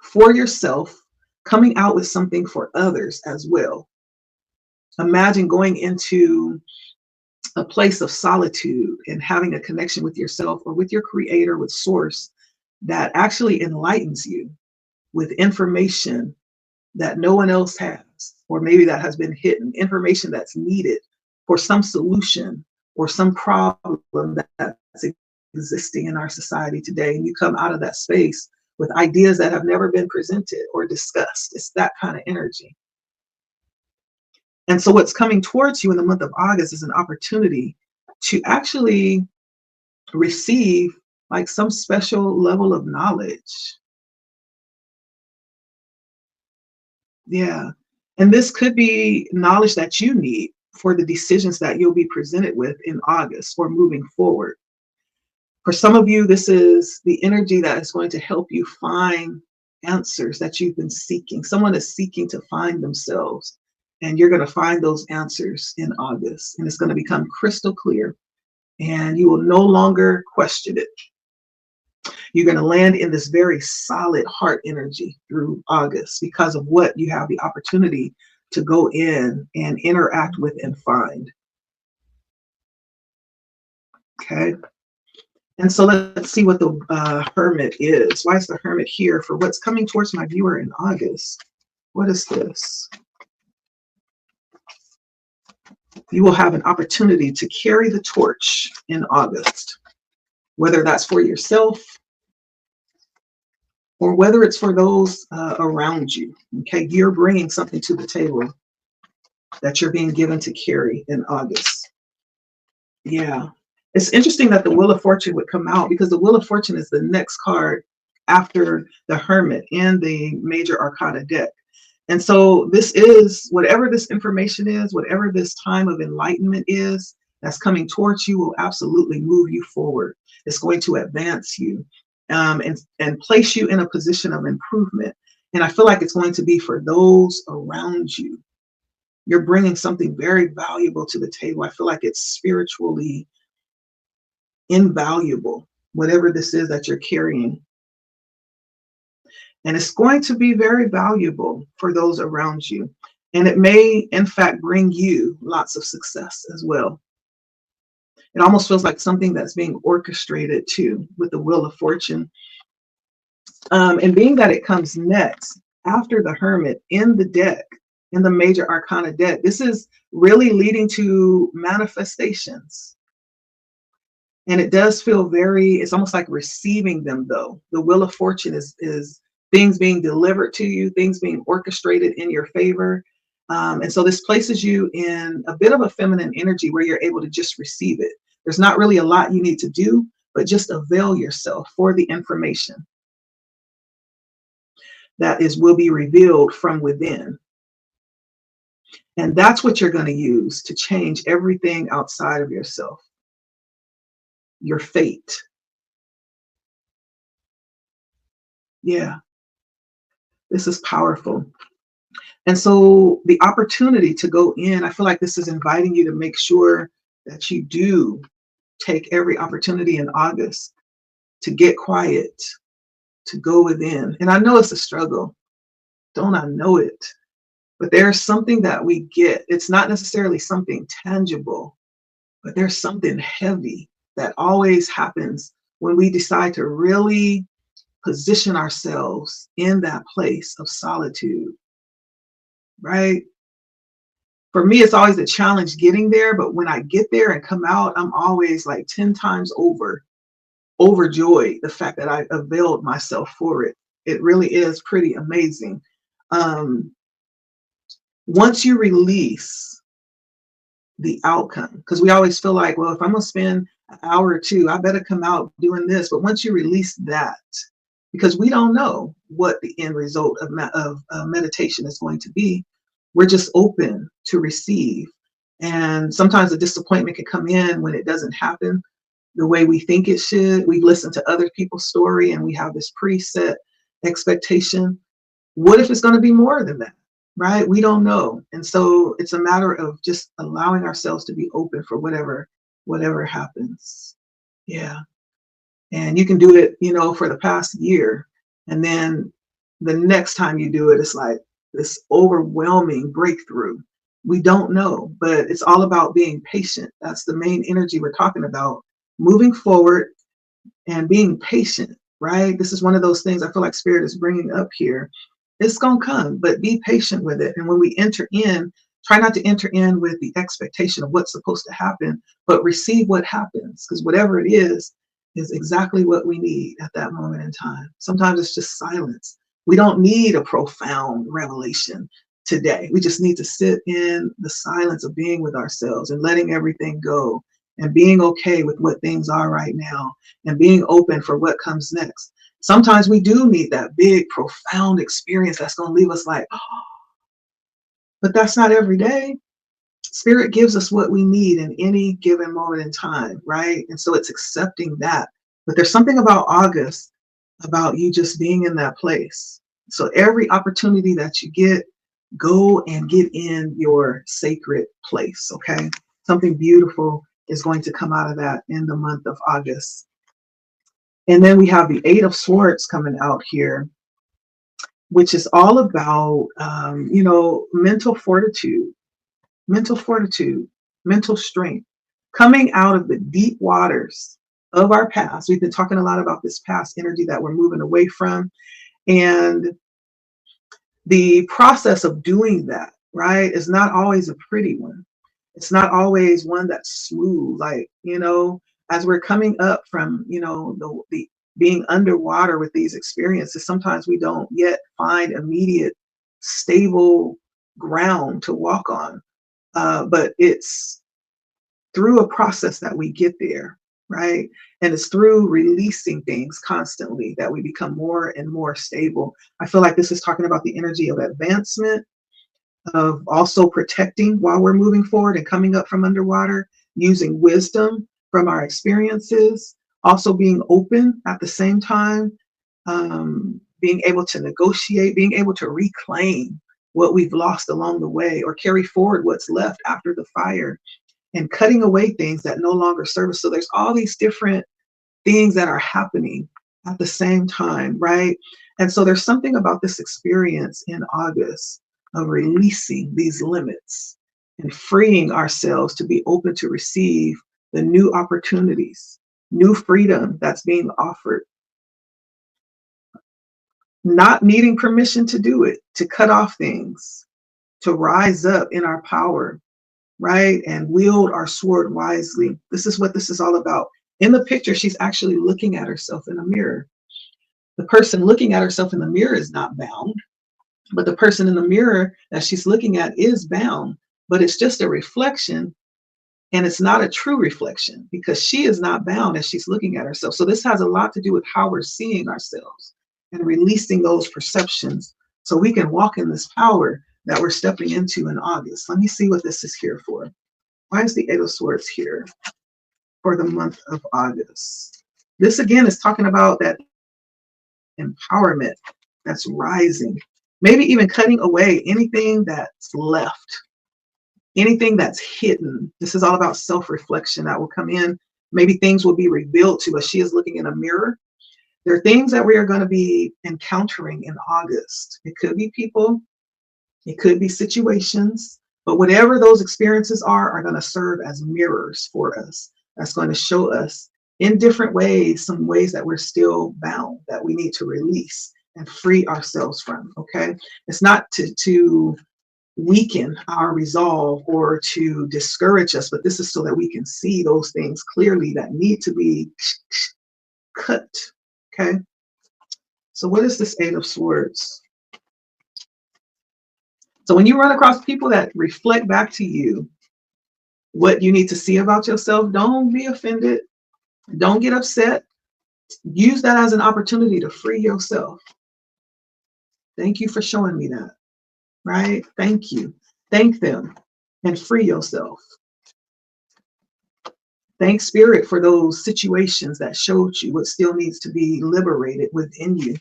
for yourself, coming out with something for others as well. Imagine going into a place of solitude and having a connection with yourself or with your creator, with source, that actually enlightens you with information that no one else has, or maybe that has been hidden, information that's needed for some solution or some problem that's existing in our society today. And you come out of that space with ideas that have never been presented or discussed. It's that kind of energy. And so what's coming towards you in the month of August is an opportunity to actually receive like some special level of knowledge. Yeah. And this could be knowledge that you need for the decisions that you'll be presented with in August or moving forward. For some of you, this is the energy that is going to help you find answers that you've been seeking. Someone is seeking to find themselves, and you're going to find those answers in August, and it's going to become crystal clear, and you will no longer question it. You're going to land in this very solid heart energy through August because of what you have the opportunity to go in and interact with and find. Okay. And so let's see what the Hermit is. Why is the Hermit here for what's coming towards my viewer in August? What is this? You will have an opportunity to carry the torch in August, whether that's for yourself or whether it's for those around you. Okay, you're bringing something to the table that you're being given to carry in August. Yeah. It's interesting that the Wheel of Fortune would come out because the Wheel of Fortune is the next card after the Hermit in the Major Arcana deck. And so this is, whatever this information is, whatever this time of enlightenment is that's coming towards you will absolutely move you forward. It's going to advance you and place you in a position of improvement. And I feel like it's going to be for those around you. You're bringing something very valuable to the table. I feel like it's spiritually invaluable, whatever this is that you're carrying. And it's going to be very valuable for those around you. And it may, in fact, bring you lots of success as well. It almost feels like something that's being orchestrated too with the Wheel of Fortune. And being that it comes next after the Hermit in the deck, in the Major Arcana deck, this is really leading to manifestations. And it does feel very, it's almost like receiving them though. The Wheel of Fortune is things being delivered to you, things being orchestrated in your favor. And so this places you in a bit of a feminine energy where you're able to just receive it. There's not really a lot you need to do, but just avail yourself for the information that will be revealed from within. And that's what you're going to use to change everything outside of yourself, your fate. Yeah, this is powerful. And so the opportunity to go in, I feel like this is inviting you to make sure that you do take every opportunity in August to get quiet, to go within. And I know it's a struggle. Don't I know it? But there's something that we get. It's not necessarily something tangible, but there's something heavy that always happens when we decide to really position ourselves in that place of solitude, right? For me, it's always a challenge getting there, but when I get there and come out, I'm always like 10 times overjoyed the fact that I availed myself for it. It really is pretty amazing. Um, Once you release the outcome, because we always feel like, well, if I'm going to spend an hour or two, I better come out doing this. But once you release that, because we don't know what the end result of meditation is going to be, we're just open to receive. And sometimes the disappointment can come in when it doesn't happen the way we think it should. We listen to other people's story and we have this preset expectation. What if it's going to be more than that? Right? We don't know. And so it's a matter of just allowing ourselves to be open for whatever happens. Yeah. And you can do it, for the past year. And then the next time you do it, it's like this overwhelming breakthrough. We don't know, but it's all about being patient. That's the main energy we're talking about. Moving forward and being patient, right? This is one of those things I feel like Spirit is bringing up here. It's going to come, but be patient with it. And when we enter in, try not to enter in with the expectation of what's supposed to happen, but receive what happens, because whatever it is exactly what we need at that moment in time. Sometimes it's just silence. We don't need a profound revelation today. We just need to sit in the silence of being with ourselves and letting everything go and being okay with what things are right now and being open for what comes next. Sometimes we do need that big, profound experience that's going to leave us like, oh, but that's not every day. Spirit gives us what we need in any given moment in time, right? And so it's accepting that. But there's something about August, about you just being in that place. So every opportunity that you get, go and get in your sacred place, okay? Something beautiful is going to come out of that in the month of August. And then we have the Eight of Swords coming out here, which is all about, mental fortitude, mental strength, coming out of the deep waters of our past. We've been talking a lot about this past energy that we're moving away from. And the process of doing that, right, is not always a pretty one. It's not always one that's smooth. Like, as we're coming up from, the being underwater with these experiences, sometimes we don't yet find immediate, stable ground to walk on. But it's through a process that we get there, right? And it's through releasing things constantly that we become more and more stable. I feel like this is talking about the energy of advancement, of also protecting while we're moving forward and coming up from underwater, using wisdom from our experiences, also being open at the same time, being able to negotiate, being able to reclaim what we've lost along the way or carry forward what's left after the fire and cutting away things that no longer serve us. So there's all these different things that are happening at the same time, right? And so there's something about this experience in August of releasing these limits and freeing ourselves to be open to receive the new opportunities, new freedom that's being offered, not needing permission to do it, to cut off things, to rise up in our power, right? And wield our sword wisely. This is what this is all about. In the picture, she's actually looking at herself in a mirror. The person looking at herself in the mirror is not bound, but the person in the mirror that she's looking at is bound, but it's just a reflection. And it's not a true reflection because she is not bound as she's looking at herself. So this has a lot to do with how we're seeing ourselves and releasing those perceptions so we can walk in this power that we're stepping into in August. Let me see what this is here for. Why is the Eight of Swords here for the month of August? This again is talking about that empowerment that's rising, maybe even cutting away anything that's left, anything that's hidden. This is all about self-reflection that will come in. Maybe things will be revealed to us. She is looking in a mirror. There are things that we are going to be encountering in August. It could be people, it could be situations, but whatever those experiences are going to serve as mirrors for us. That's going to show us in different ways, some ways that we're still bound, that we need to release and free ourselves from, okay? It's not to weaken our resolve or to discourage us, but this is so that we can see those things clearly that need to be cut, okay? So what is this Eight of Swords? So when you run across people that reflect back to you what you need to see about yourself, don't be offended. Don't get upset. Use that as an opportunity to free yourself. Thank you for showing me that, right? Thank you. Thank them and free yourself. Thank Spirit for those situations that showed you what still needs to be liberated within you.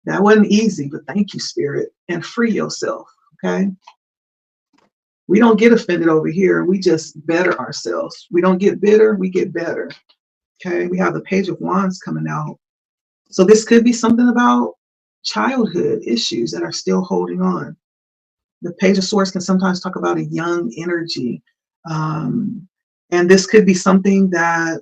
That wasn't easy, but thank you, Spirit, and free yourself, okay? We don't get offended over here. We just better ourselves. We don't get bitter, we get better, okay? We have the Page of Wands coming out. So this could be something about childhood issues that are still holding on. The Page of Swords can sometimes talk about a young energy. And this could be something that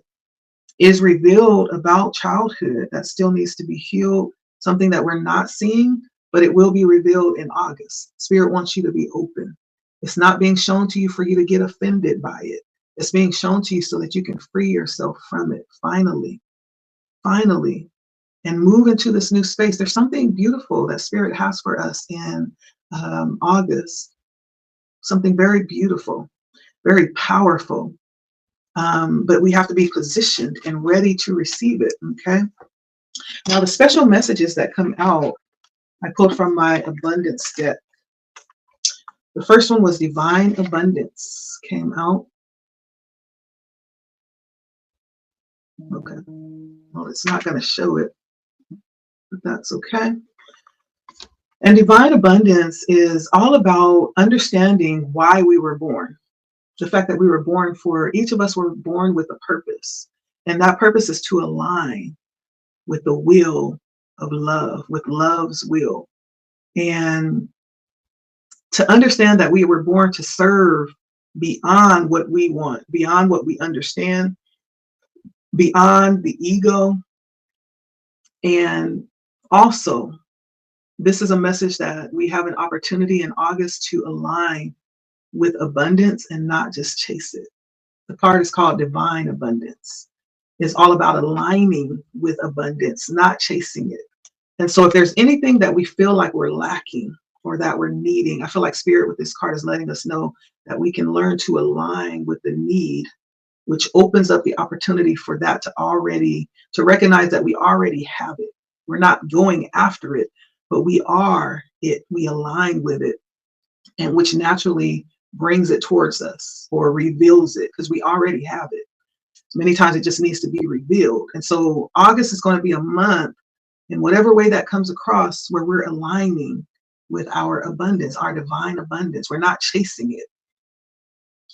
is revealed about childhood that still needs to be healed, something that we're not seeing, but it will be revealed in August. Spirit wants you to be open. It's not being shown to you for you to get offended by it. It's being shown to you so that you can free yourself from it, finally, and move into this new space. There's something beautiful that Spirit has for us in August, something very beautiful, very powerful. But we have to be positioned and ready to receive it, okay? Now, the special messages that come out, I pulled from my abundance deck. The first one was divine abundance, came out. Okay. Well, it's not going to show it, but that's okay. And divine abundance is all about understanding why we were born. The fact that we were born for, each of us were born with a purpose. And that purpose is to align with the will of love, with love's will. And to understand that we were born to serve beyond what we want, beyond what we understand, beyond the ego. And also, this is a message that we have an opportunity in August to align with abundance and not just chase it. The card is called Divine Abundance. It's all about aligning with abundance, not chasing it. And so if there's anything that we feel like we're lacking or that we're needing, I feel like Spirit with this card is letting us know that we can learn to align with the need, which opens up the opportunity for that to recognize that we already have it. We're not going after it, but we are it. We align with it, and which naturally brings it towards us or reveals it because we already have it. Many times it just needs to be revealed. And so August is going to be a month in whatever way that comes across where we're aligning with our abundance, our divine abundance. We're not chasing it.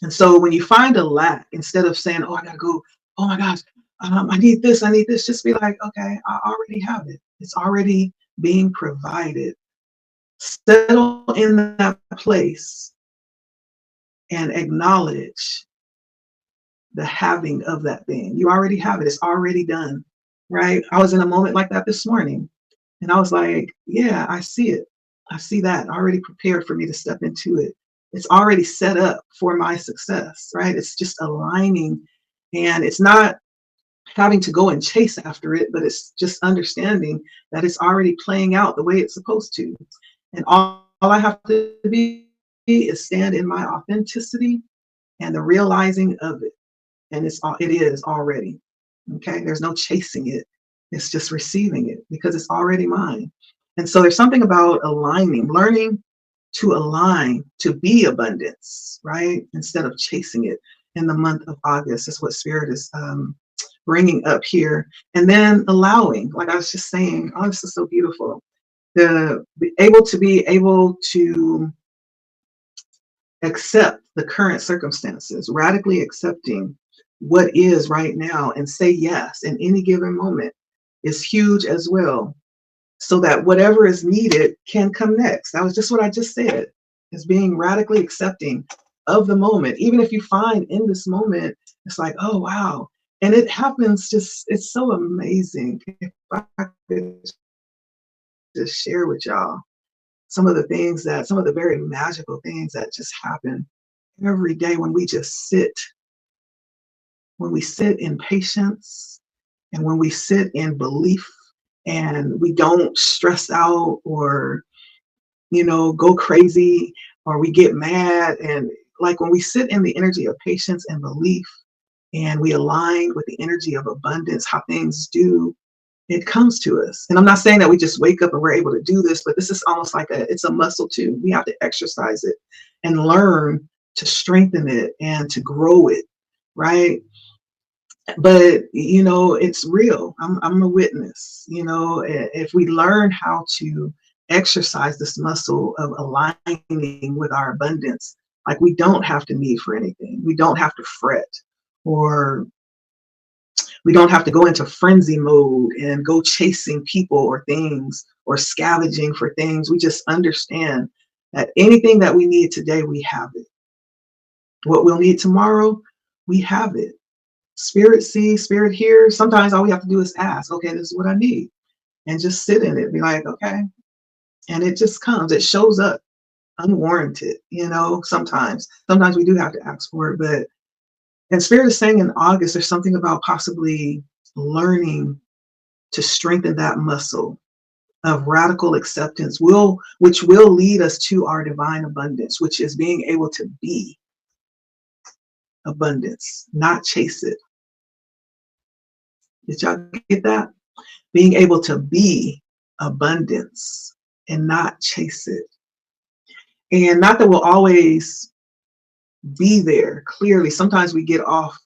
And so when you find a lack, instead of saying, oh, I gotta go, oh my gosh, I need this, just be like, okay, I already have it. It's already being provided. Settle in that place and acknowledge the having of that thing. You already have it. It's already done, right? I was in a moment like that this morning, and I was like, yeah, I see it. I see that already prepared for me to step into it. It's already set up for my success, right? It's just aligning, and it's not having to go and chase after it, but it's just understanding that it's already playing out the way it's supposed to. And all I have to be is stand in my authenticity and the realizing of it. And it is already. Okay. There's no chasing it. It's just receiving it because it's already mine. And so there's something about aligning, learning to align, to be abundance, right? Instead of chasing it in the month of August. Is what Spirit is bringing up here. And then allowing, like I was just saying, oh, this is so beautiful. Be able to accept the current circumstances, radically accepting what is right now and say yes in any given moment is huge as well. So that whatever is needed can come next. That was just what I just said, is being radically accepting of the moment. Even if you find in this moment, it's like, oh, wow. And it happens just, it's so amazing. If I could just share with y'all some of the very magical things that just happen every day when we just when we sit in patience and when we sit in belief and we don't stress out or, go crazy, or we get mad. And like when we sit in the energy of patience and belief, and we align with the energy of abundance, how things do, it comes to us. And I'm not saying that we just wake up and we're able to do this, but this is almost like it's a muscle too. We have to exercise it and learn to strengthen it and to grow it, right? But it's real. I'm a witness. If we learn how to exercise this muscle of aligning with our abundance, like we don't have to need for anything. We don't have to fret, or we don't have to go into frenzy mode and go chasing people or things or scavenging for things. We just understand that anything that we need today, we have it. What we'll need tomorrow, we have it. Spirit sees, spirit hears. Sometimes all we have to do is ask, okay, this is what I need. And just sit in it. Be like, okay. And it just comes. It shows up unwarranted, sometimes. Sometimes we do have to ask for it. But and Spirit is saying in August, there's something about possibly learning to strengthen that muscle of radical acceptance, which will lead us to our divine abundance, which is being able to be abundance, not chase it. Did y'all get that? Being able to be abundance and not chase it. And not that we'll always be there clearly. Sometimes we get off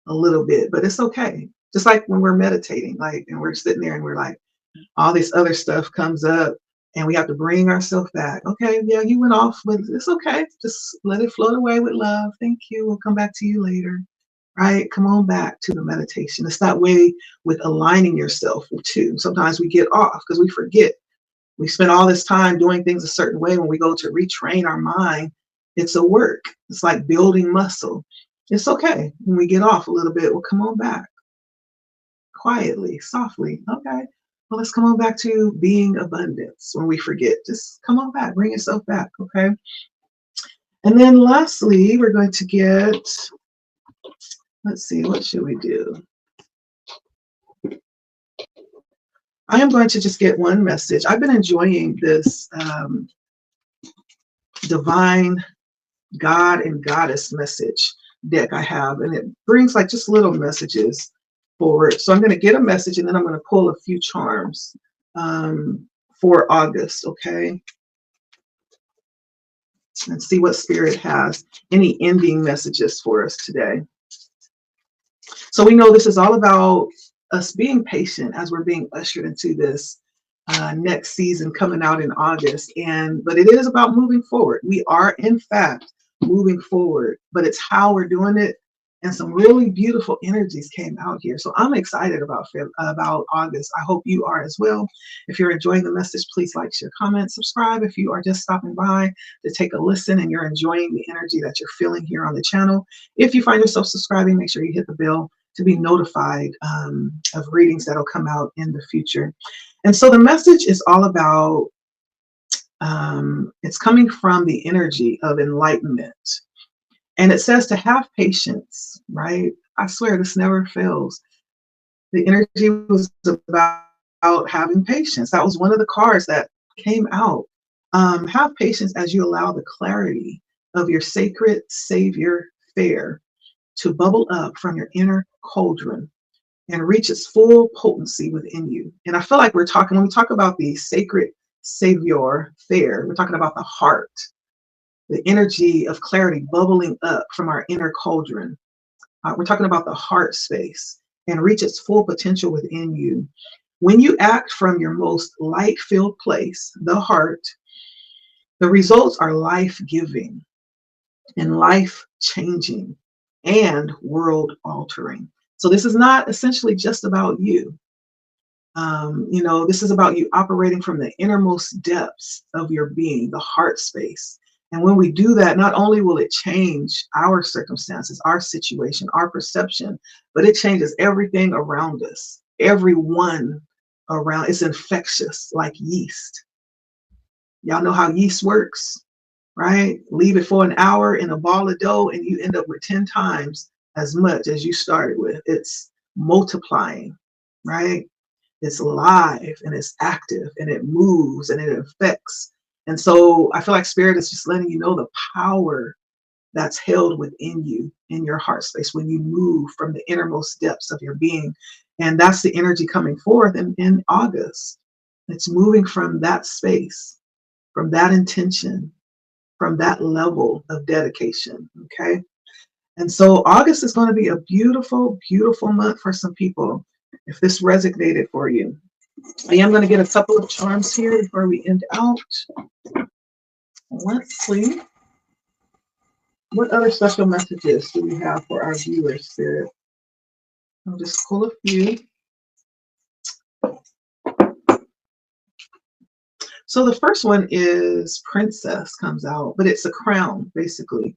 a little bit, but it's okay. Just like when we're meditating, like, and we're sitting there and we're like, all this other stuff comes up and we have to bring ourselves back. Okay, yeah, you went off, but it's okay. Just let it float away with love. Thank you. We'll come back to you later. Right? Come on back to the meditation. It's that way with aligning yourself too. Sometimes we get off because we forget. We spend all this time doing things a certain way. When we go to retrain our mind, it's a work. It's like building muscle. It's okay. When we get off a little bit, we'll come on back quietly, softly. Okay. Well, let's come on back to being abundance. When we forget, just come on back, bring yourself back. Okay. And then lastly, we're going to get, let's see, what should we do? I am going to just get one message. I've been enjoying this divine God and Goddess message deck I have, and it brings like just little messages forward. So I'm going to get a message, and then I'm going to pull a few charms for August, okay? And see what Spirit has, any ending messages for us today. So we know this is all about us being patient as we're being ushered into this next season coming out in August. But it is about moving forward. We are, in fact, moving forward, but it's how we're doing it. And some really beautiful energies came out here. So I'm excited about August. I hope you are as well. If you're enjoying the message, please like, share, comment, subscribe. If you are just stopping by to take a listen and you're enjoying the energy that you're feeling here on the channel, if you find yourself subscribing, make sure you hit the bell to be notified of readings that'll come out in the future. And so the message is all about, it's coming from the energy of enlightenment. And it says to have patience, right? I swear this never fails. The energy was about having patience. That was one of the cards that came out. Have patience as you allow the clarity of your sacred Savior fair to bubble up from your inner cauldron and reach its full potency within you. And I feel like when we talk about the sacred Savior fair, we're talking about the heart, the energy of clarity bubbling up from our inner cauldron. We're talking about the heart space and reach its full potential within you. When you act from your most light-filled place, the heart, the results are life-giving and life-changing and world-altering. So this is not essentially just about you. This is about you operating from the innermost depths of your being, the heart space. And when we do that, not only will it change our circumstances, our situation, our perception, but it changes everything around us. Everyone around, it's infectious like yeast. Y'all know how yeast works, right? Leave it for an hour in a ball of dough and you end up with 10 times as much as you started with. It's multiplying, right? It's live and it's active and it moves and it affects. And so I feel like spirit is just letting you know the power that's held within you in your heart space when you move from the innermost depths of your being. And that's the energy coming forth in August. It's moving from that space, from that intention, from that level of dedication. Okay. And so August is going to be a beautiful, beautiful month for some people. If this resonated for you, I am going to get a couple of charms here before we end out. Let's see. What other special messages do we have for our viewers, Spirit? I'll just pull a few. So the first one is Princess comes out, but it's a crown, basically.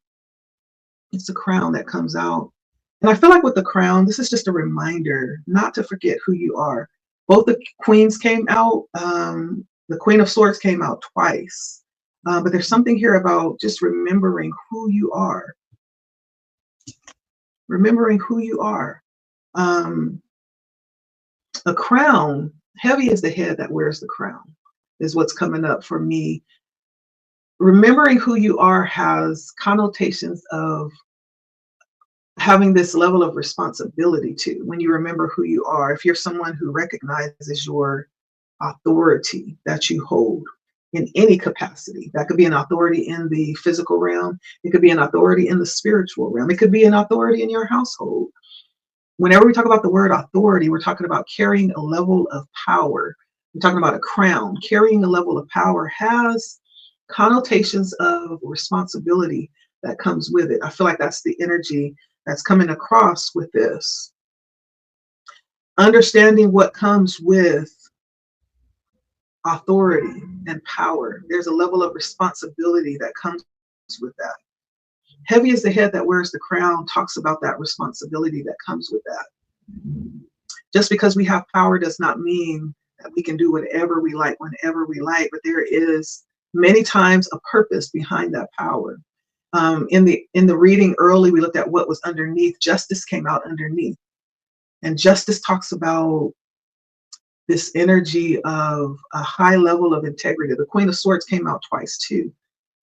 It's a crown that comes out. And I feel like with the crown, this is just a reminder not to forget who you are. Both the queens came out. The Queen of Swords came out twice. But there's something here about just remembering who you are. Remembering who you are. A crown, heavy is the head that wears the crown, is what's coming up for me. Remembering who you are has connotations of having this level of responsibility to when you remember who you are. If you're someone who recognizes your authority that you hold in any capacity, that could be an authority in the physical realm, it could be an authority in the spiritual realm, it could be an authority in your household. Whenever we talk about the word authority, we're talking about carrying a level of power. We're talking about a crown. Carrying a level of power has connotations of responsibility that comes with it. I feel like that's the energy that's coming across with this. Understanding what comes with authority and power. There's a level of responsibility that comes with that. Heavy is the head that wears the crown talks about that responsibility that comes with that. Just because we have power does not mean that we can do whatever we like whenever we like, but there is many times a purpose behind that power. In the reading early, we looked at what was underneath. Justice came out underneath, and justice talks about this energy of a high level of integrity. The Queen of Swords came out twice too,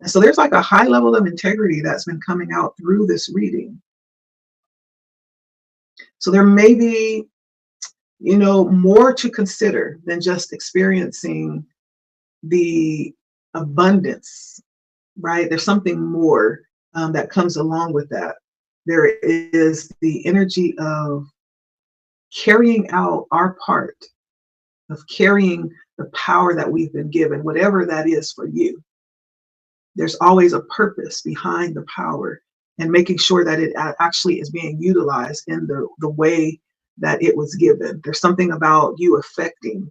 and so there's like a high level of integrity that's been coming out through this reading. So there may be, more to consider than just experiencing the abundance, right? There's something more that comes along with that. There is the energy of carrying out our part, of carrying the power that we've been given, whatever that is for you. There's always a purpose behind the power and making sure that it actually is being utilized in the way that it was given. There's something about you affecting,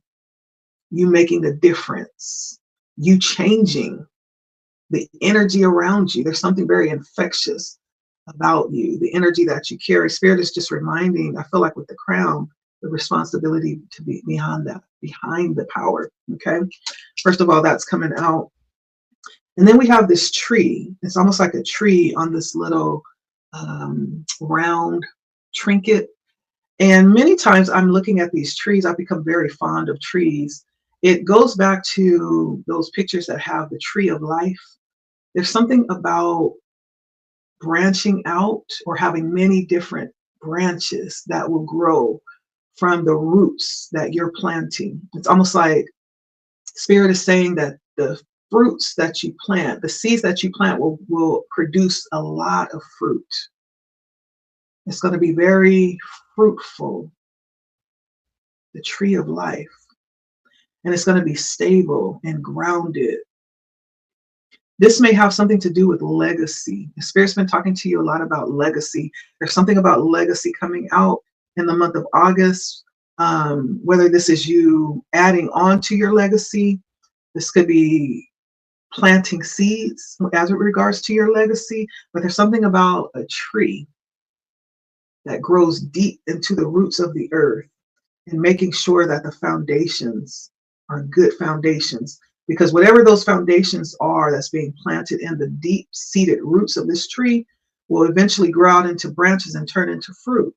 you making a difference, you changing the energy around you. There's something very infectious about you, the energy that you carry. Spirit is just reminding, I feel like with the crown, the responsibility to be behind that, behind the power. Okay. First of all, that's coming out. And then we have this tree. It's almost like a tree on this little round trinket. And many times I'm looking at these trees, I've become very fond of trees. It goes back to those pictures that have the tree of life. There's something about branching out or having many different branches that will grow from the roots that you're planting. It's almost like Spirit is saying that the fruits that you plant, the seeds that you plant will produce a lot of fruit. It's going to be very fruitful, the tree of life. And it's going to be stable and grounded. This may have something to do with legacy. The Spirit's been talking to you a lot about legacy. There's something about legacy coming out in the month of August. Whether this is you adding on to your legacy, this could be planting seeds as it regards to your legacy, but there's something about a tree that grows deep into the roots of the earth and making sure that the foundations are good foundations, because whatever those foundations are that's being planted in the deep-seated roots of this tree will eventually grow out into branches and turn into fruit.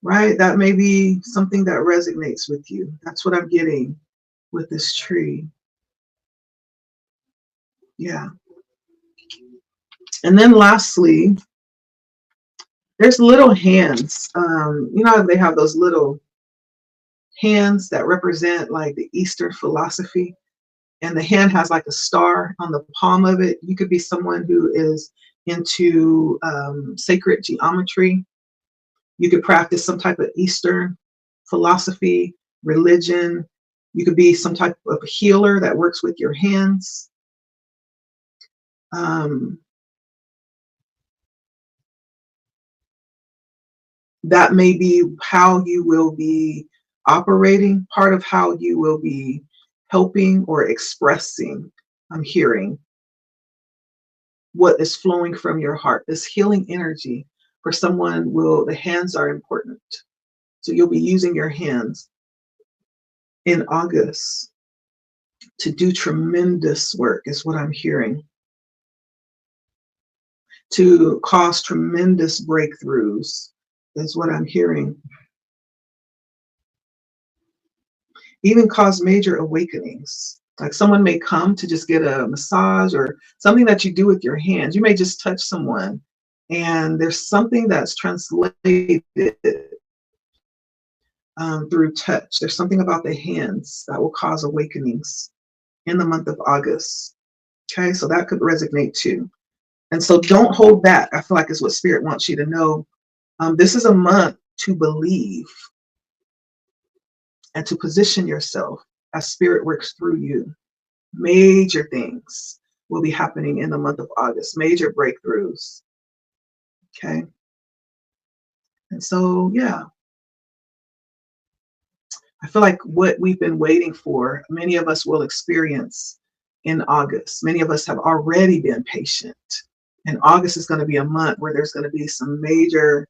right? That may be something that resonates with you. That's what I'm getting with this tree. Yeah. And then lastly, there's little hands. You know, they have those little hands that represent like the Eastern philosophy, and the hand has like a star on the palm of it. You could be someone who is into sacred geometry. You could practice some type of Eastern philosophy, religion. You could be some type of healer that works with your hands. Um, that may be how you will be operating, part of how you will be helping or expressing. I'm hearing what is flowing from your heart. This healing energy for someone will, the hands are important. So you'll be using your hands in August to do tremendous work, is what I'm hearing, to cause tremendous breakthroughs, is what I'm hearing, even cause major awakenings. Like someone may come to just get a massage or something that you do with your hands. You may just touch someone and there's something that's translated through touch. There's something about the hands that will cause awakenings in the month of August. Okay, so that could resonate too. And so don't hold back. I feel like is what Spirit wants you to know. This is a month to believe and to position yourself as Spirit works through you. Major things will be happening in the month of August, major breakthroughs. Okay. And so, yeah, I feel like what we've been waiting for, many of us will experience in August. Many of us have already been patient. And August is going to be a month where there's going to be some major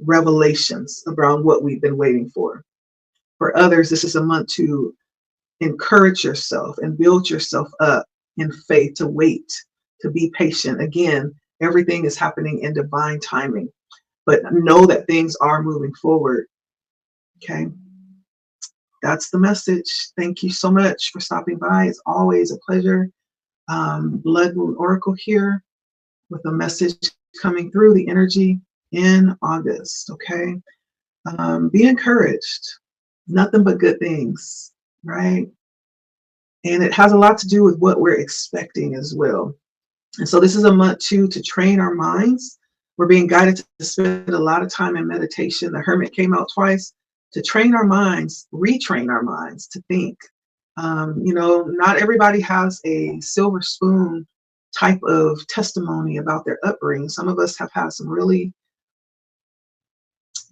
revelations around what we've been waiting for. For others, this is a month to encourage yourself and build yourself up in faith, to wait, to be patient. Again, everything is happening in divine timing, but know that things are moving forward. Okay. That's the message. Thank you so much for stopping by. It's always a pleasure. Blood Moon Oracle here with a message coming through the energy in August. Okay. Be encouraged. Nothing but good things, right? And it has a lot to do with what we're expecting as well. And so this is a month too to train our minds. We're being guided to spend a lot of time in meditation. The Hermit came out twice to train our minds, retrain our minds to think. You know, not everybody has a silver spoon type of testimony about their upbringing. Some of us have had some really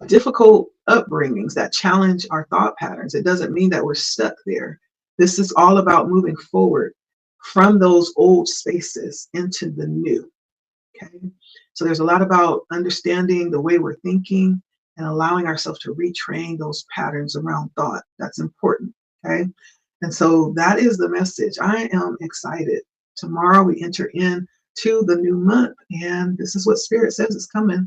difficult upbringings that challenge our thought patterns. It doesn't mean that we're stuck there. This is all about moving forward from those old spaces into the new. Okay. So there's a lot about understanding the way we're thinking and allowing ourselves to retrain those patterns around thought. That's important. Okay. And so that is the message. I am excited. Tomorrow we enter into the new month, and this is what Spirit says is coming.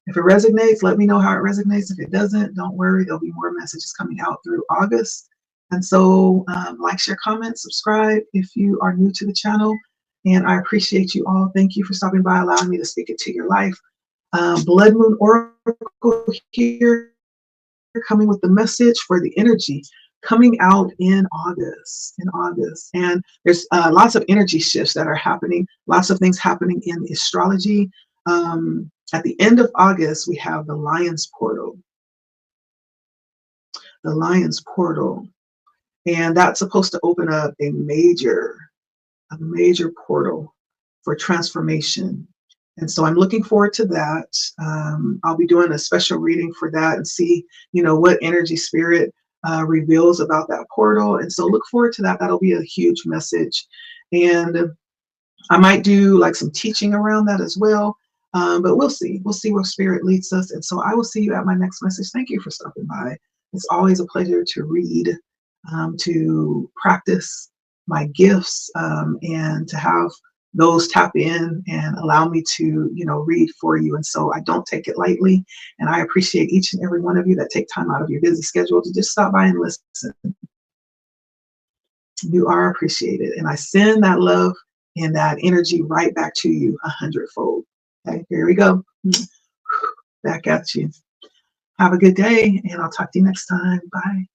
If it resonates, let me know how it resonates. If it doesn't, don't worry. There'll be more messages coming out through August. And so like, share, comment, subscribe if you are new to the channel. And I appreciate you all. Thank you for stopping by, allowing me to speak into your life. Blood Moon Oracle here, coming with the message for the energy coming out in August. And there's lots of energy shifts that are happening, lots of things happening in astrology. At the end of August, we have the Lion's Portal. The Lion's Portal. And that's supposed to open up a major portal for transformation. And so I'm looking forward to that. I'll be doing a special reading for that and see, you know, what energy Spirit reveals about that portal. And so look forward to that. That'll be a huge message. And I might do like some teaching around that as well. But we'll see. We'll see where Spirit leads us. And so I will see you at my next message. Thank you for stopping by. It's always a pleasure to read, to practice my gifts, and to have those tap in and allow me to, read for you. And so I don't take it lightly. And I appreciate each and every one of you that take time out of your busy schedule to just stop by and listen. You are appreciated. And I send that love and that energy right back to you 100-fold. Okay, here we go. Back at you. Have a good day, and I'll talk to you next time. Bye.